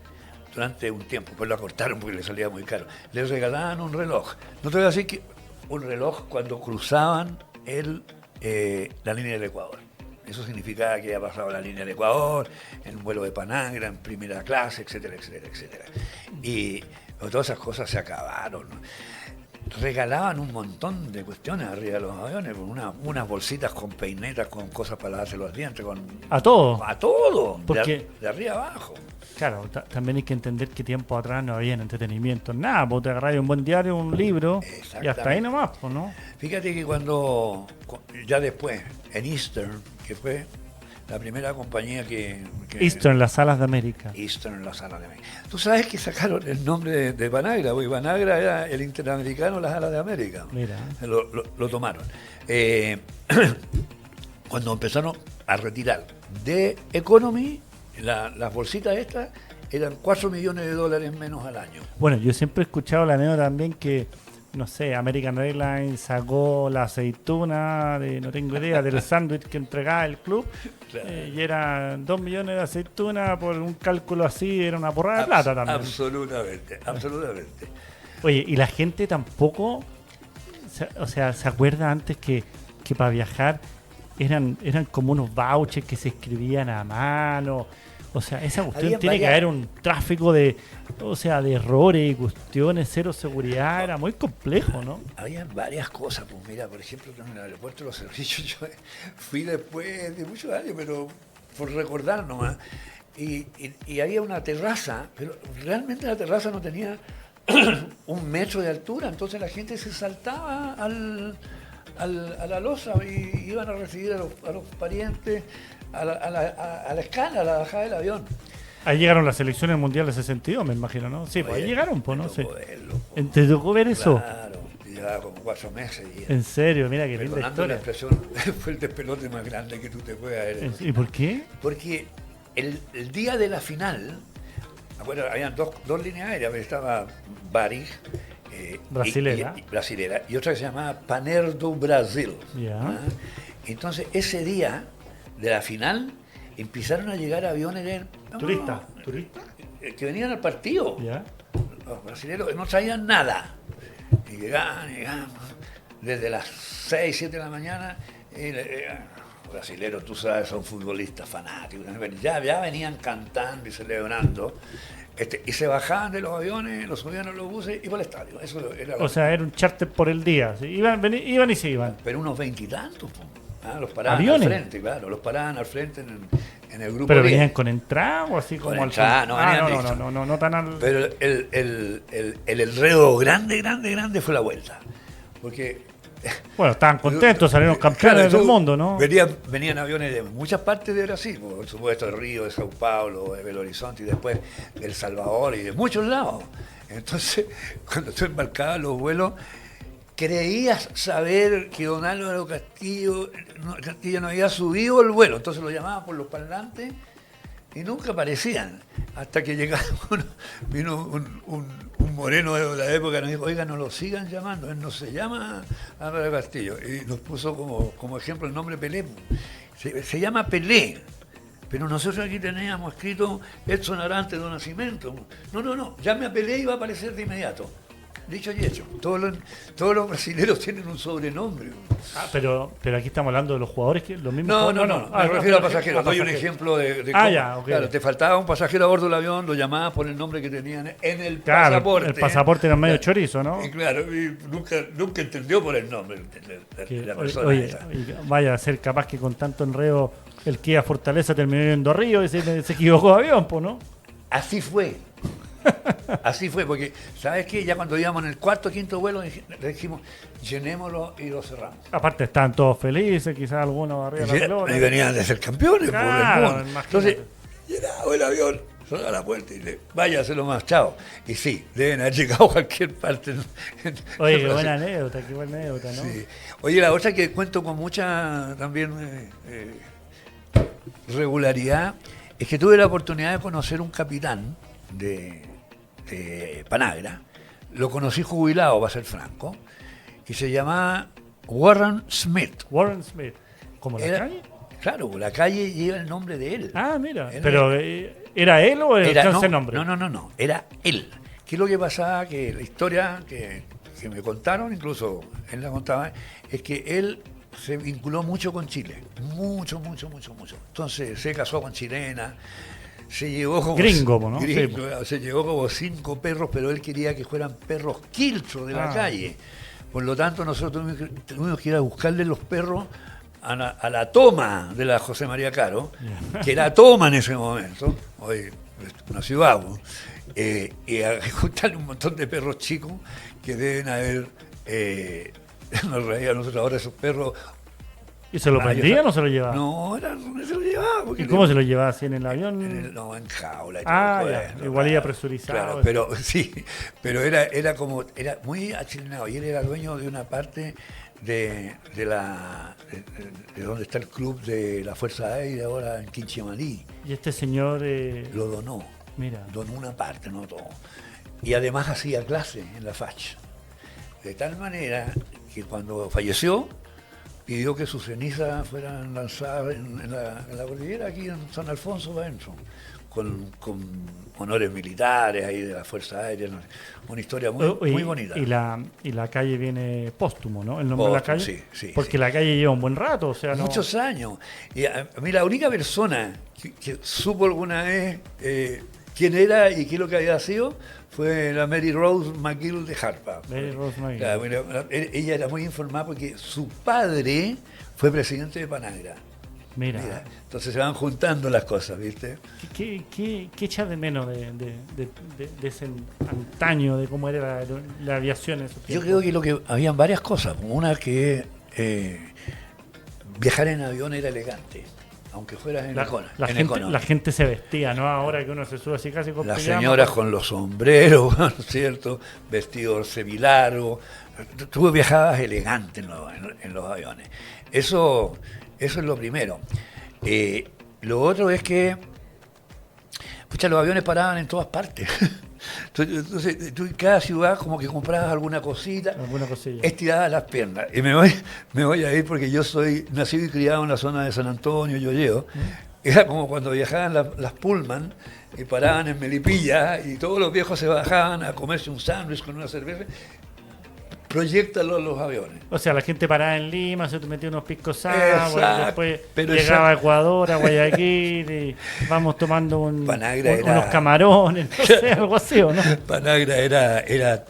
durante un tiempo, pues lo acortaron porque les salía muy caro, les regalaban un reloj. No te voy a decir que un reloj cuando cruzaban la línea del Ecuador. Eso significaba que había pasado la línea del Ecuador, en un vuelo de Panagra, en primera clase, etcétera, etcétera, etcétera. Y todas esas cosas se acabaron, ¿no? Regalaban un montón de cuestiones arriba de los aviones, unas bolsitas con peinetas, con cosas para lavarse los dientes, a todo. A todo, porque, de arriba abajo. Claro, también hay que entender que tiempo atrás no había entretenimiento, nada, pues te agarras un buen diario, un libro, y hasta ahí nomás, pues, ¿no? Fíjate que ya después, en Eastern, que fue la primera compañía que Eastern, las Alas de América. Eastern, las Alas de América. Tú sabes que sacaron el nombre de Panagra, porque Panagra era el interamericano, las Alas de América. Mira. Lo tomaron. Cuando empezaron a retirar de Economy, las bolsitas estas eran $4 millones menos al año. Bueno, yo siempre he escuchado la anécdota también que no sé, American Airlines sacó la aceituna, no tengo idea, del sándwich que entregaba el club, claro. Y eran 2 millones de aceitunas, por un cálculo así, era una porrada de plata también. Absolutamente. Oye, y la gente tampoco, se acuerda antes que para viajar eran como unos vouchers que se escribían a mano. O sea, esa cuestión tiene que haber un tráfico de errores y cuestiones, cero seguridad, era muy complejo, ¿no? Había varias cosas, pues mira, por ejemplo, en el aeropuerto de Los Cerrillos, yo fui después de muchos años, pero por recordar nomás, y había una terraza, pero realmente la terraza no tenía 1 metro de altura, entonces la gente se saltaba a la losa y iban a recibir a los parientes, a la escala, a la bajada del avión. Ahí llegaron las selecciones mundiales de ese sentido, me imagino, ¿no? Sí, pues ahí llegaron, pues, no sé. ¿Te tocó ver eso? Claro, llevaba como 4 meses. ¿En serio? Mira qué linda historia. La expresión, fue el despelote más grande que tú te puedas ver. ¿Y por qué? Porque el día de la final, bueno, habían dos líneas aéreas, pero estaba Varig, brasilera, y otra que se llamaba Paner do Brasil. Yeah. Entonces, ese día de la final empezaron a llegar aviones turistas que venían al partido. Yeah. Los brasileños no traían nada y llegaban desde las 6, 7 de la mañana los brasileños, tú sabes, son futbolistas fanáticos, ya venían cantando y celebrando, y se bajaban de los aviones, los subían a los buses y por el estadio. Eso era era un charter por el día, ¿sí? Iban y se iban. Pero unos 20 y tantos, los paraban ¿Aviones? Al frente, claro, los paraban al frente en el grupo. ¿Pero 10. venían con entrada o así como entrada, no tan al... Pero el enredo grande fue la vuelta. Porque... Bueno, estaban contentos, salieron campeones del mundo, ¿no? Venían aviones de muchas partes de Brasil, por supuesto, de Río, de Sao Paulo, de Belo Horizonte y después de El Salvador y de muchos lados. Entonces, cuando tú embarcabas los vuelos, creías saber que don Álvaro Castillo no había subido el vuelo, entonces lo llamaban por los parlantes y nunca aparecían, hasta que vino un moreno de la época y nos dijo, oiga, no lo sigan llamando, él no se llama Álvaro Castillo, y nos puso como ejemplo el nombre Pelé. Se llama Pelé, pero nosotros aquí teníamos escrito Edson Arantes do Nascimento. No, llame a Pelé y va a aparecer de inmediato. Dicho y hecho, todos los brasileños tienen un sobrenombre. Pero aquí estamos hablando de los jugadores, que los mismos. No, me refiero a pasajeros. Doy un ejemplo de cómo, ya, okay. Claro, te faltaba un pasajero a bordo del avión, lo llamabas por el nombre que tenían en el pasaporte. El pasaporte era medio chorizo, ¿no? Y claro, nunca entendió por el nombre la persona. Oye, vaya a ser capaz que con tanto enredo el Kia Fortaleza terminó yendo a Río y se equivocó de avión, ¿no? Así fue, porque, ¿sabes qué? Ya cuando íbamos en el 4º, 5º vuelo, le dijimos, llenémoslo y lo cerramos. Aparte estaban todos felices, quizás algunos arriba de la pelota. Y venían de ser campeones, claro, por el mundo. Entonces, llenado el avión, cerraba la puerta y váyase lo más, chao. Y sí, deben haber llegado a cualquier parte. Oye, qué buena anécdota, ¿no? Sí. Oye, la otra que cuento con mucha también regularidad es que tuve la oportunidad de conocer un capitán de Panagra. Lo conocí jubilado, para ser franco, y se llamaba Warren Smith. Warren Smith. ¿Como la calle? Claro, la calle lleva el nombre de él. Ah, mira. Pero ¿era él o era ese nombre? No, era él. ¿Qué es lo que pasaba? Que la historia que me contaron, incluso él la contaba, es que él se vinculó mucho con Chile. Mucho. Entonces se casó con chilena. Se llevó como gringo, ¿no? Se llevó como 5 perros, pero él quería que fueran perros quiltros de la calle. Por lo tanto, nosotros tuvimos que ir a buscarle los perros a la toma de la José María Caro, que era toma en ese momento, hoy una ciudad, y a juntarle un montón de perros chicos que deben haber, nos reíamos nosotros ahora esos perros. ¿Y se lo prendían o se lo llevaba? No, se lo llevaba. ¿Y cómo se lo llevaba? ¿Así en el avión? En jaula. Igual iba presurizado. Claro, pero era muy achilenado. Y él era dueño de una parte de donde está el club de la Fuerza Aérea ahora en Quinchimalí. Y este señor... lo donó. Mira. Donó una parte, no todo. Y además hacía clase en la FACH. de tal manera que cuando falleció, pidió que sus cenizas fueran lanzadas en la cordillera, aquí en San Alfonso, adentro, con honores militares ahí de la Fuerza Aérea. Una historia muy bonita. Y la calle viene póstumo, ¿no? El nombre de la calle. Sí, porque la calle lleva un buen rato, o sea, muchos años. Y a mí la única persona que supo alguna vez quién era y qué es lo que había sido fue la Mary Rose McGill de Harpa. Mary Rose McGill. Claro, ella era muy informada porque su padre fue presidente de Panagra. Mira. Entonces se van juntando las cosas, ¿viste? ¿Qué echas de menos de ese antaño, de cómo era la aviación en esos tiempos? Yo creo que habían varias cosas. Una que viajar en avión era elegante, aunque fueras en la gente se vestía, ¿no? Ahora que uno se sube así casi con las pijama, señoras con los sombreros, ¿no es cierto? Vestidos semilargos. Tú viajabas elegante en los aviones. Eso es lo primero. Lo otro es que los aviones paraban en todas partes. Entonces, tú en cada ciudad como que comprabas alguna cosilla. Estirabas las piernas. Y me voy a ir porque yo soy nacido y criado en la zona de San Antonio, Yoyeo. Era como cuando viajaban las Pullman y paraban en Melipilla y todos los viejos se bajaban a comerse un sándwich con una cerveza. Proyéctalo en los aviones. O sea, la gente paraba en Lima, se metía unos piscos agua, después llegaba exacto. a Ecuador, a Guayaquil, y vamos tomando unos camarones, no sé, algo así, ¿o no? Panagra era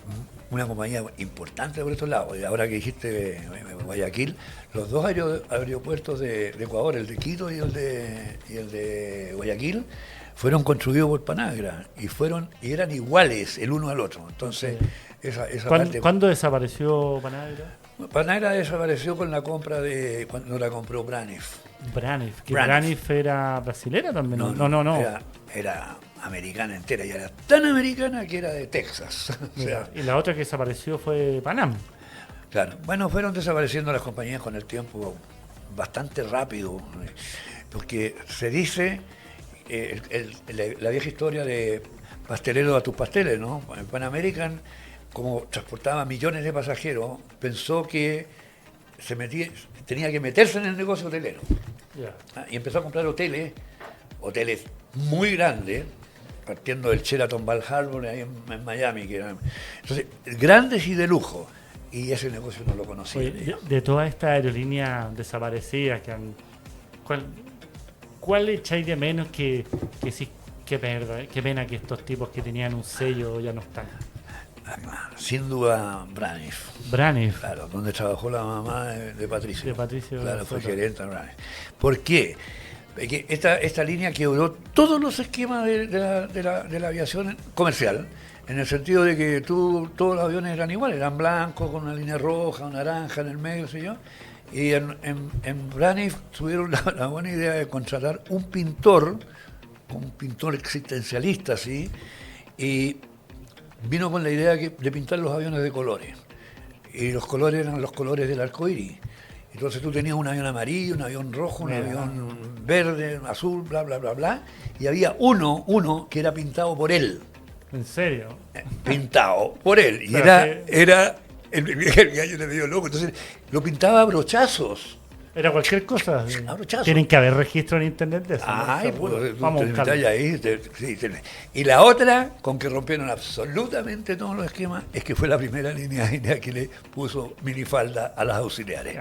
una compañía importante por estos lados. Y ahora que dijiste Guayaquil, los dos aeropuertos de Ecuador, el de Quito y el de Guayaquil, fueron construidos por Panagra y eran iguales el uno al otro. Entonces, ¿Cuándo desapareció Panagra? Panagra desapareció con la compra cuando la compró Braniff. Braniff era brasilera también. No. Era americana entera, y era tan americana que era de Texas. Y la otra que desapareció fue Panam. Claro. Bueno, fueron desapareciendo las compañías con el tiempo bastante rápido, porque se dice la vieja historia de pastelero a tus pasteles, ¿no? El Pan American, como transportaba millones de pasajeros, pensó que tenía que meterse en el negocio hotelero. Y empezó a comprar hoteles muy grandes, partiendo del Sheraton Bal Harbour ahí en Miami, que eran entonces grandes y de lujo. Y ese negocio no lo conocía. Oye, de todas estas aerolíneas desaparecidas, ¿cuál echáis de menos que sí? Qué pena que estos tipos que tenían un sello ya no están. Sin duda Braniff. Claro, donde trabajó la mamá de Patricio. Claro, fue gerente de Braniff. ¿Por qué? Porque esta línea quebró todos los esquemas de la aviación comercial, en el sentido de que todos los aviones eran iguales, eran blancos, con una línea roja, una naranja en el medio, sé yo. Y en Braniff tuvieron la buena idea de contratar un pintor existencialista, ¿sí? Y vino con la idea de pintar los aviones de colores. Y los colores eran los colores del arco iris. Entonces tú tenías un avión amarillo, un avión rojo, un avión verde, azul, bla, bla, bla, bla. Y había uno que era pintado por él. ¿En serio? Pintado por él. Y era el gallo le dio loco. Entonces lo pintaba a brochazos. Era cualquier cosa. Tienen que haber registro en internet de eso. Pues, vamos a buscarlo. Ahí, y la otra, con que rompieron absolutamente todos los esquemas, es que fue la primera línea aérea que le puso minifalda a las auxiliares.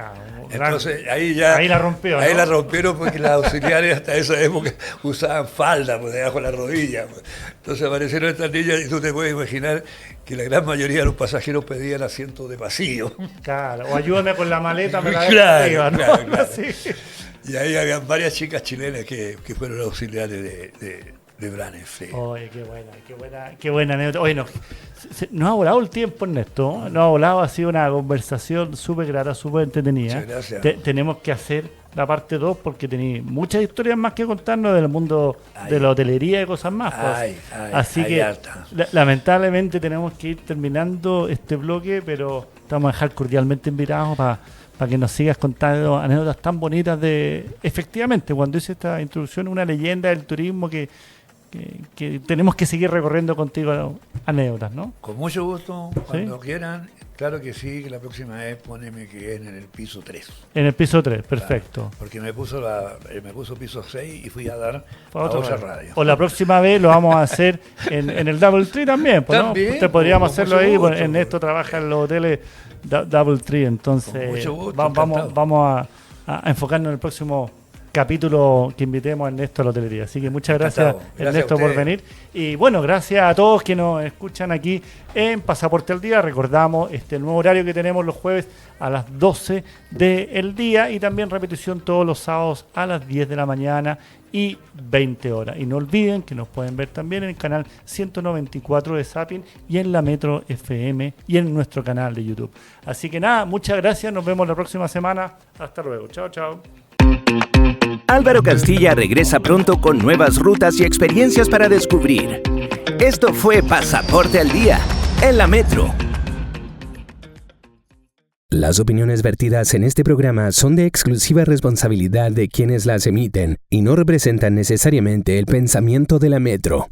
Entonces ahí la rompió. Ahí la rompieron porque las auxiliares hasta esa época usaban falda por debajo de la rodilla. Entonces aparecieron estas niñas y tú te puedes imaginar que la gran mayoría de los pasajeros pedían asientos de pasillo. Claro, o ayúdame con la maleta, me la dejo arriba, ¿no? Claro. Y ahí habían varias chicas chilenas que fueron auxiliares de Braniff. Sí. Oye, qué buena anécdota. Oye, nos ha volado el tiempo, Ernesto. Nos ha volado, ha sido una conversación súper grata, súper entretenida. Muchas gracias. Tenemos que hacer la parte 2 porque tenéis muchas historias más que contarnos del mundo de la hotelería y cosas más. Así que lamentablemente tenemos que ir terminando este bloque, pero te vamos a dejar cordialmente invitados para que nos sigas contando anécdotas tan bonitas de, efectivamente, cuando hice esta introducción, una leyenda del turismo que que tenemos que seguir recorriendo contigo anécdotas, ¿no? Con mucho gusto, cuando quieran. Claro que sí, que la próxima vez poneme que es en el piso 3. En el piso 3, perfecto. Claro, porque me puso piso 6 y fui a dar a otra radio. O la próxima vez lo vamos a hacer en el Double Tree también, pues, ¿no? ¿También? Usted podríamos hacerlo ahí, gusto, en esto trabaja en los hoteles Double Tree, entonces mucho gusto, vamos a enfocarnos en el próximo capítulo que invitemos a Ernesto a la hotelería. Así que muchas gracias Ernesto por venir. Y bueno, gracias a todos que nos escuchan aquí en Pasaporte al Día. Recordamos el nuevo horario que tenemos los jueves a las 12 del día y también repetición todos los sábados a las 10 de la mañana y 20 horas. Y no olviden que nos pueden ver también en el canal 194 de Zapping y en la Metro FM y en nuestro canal de YouTube. Así que nada, muchas gracias. Nos vemos la próxima semana. Hasta luego. Chao, chao. Álvaro Castilla regresa pronto con nuevas rutas y experiencias para descubrir. Esto fue Pasaporte al Día, en la Metro. Las opiniones vertidas en este programa son de exclusiva responsabilidad de quienes las emiten y no representan necesariamente el pensamiento de la Metro.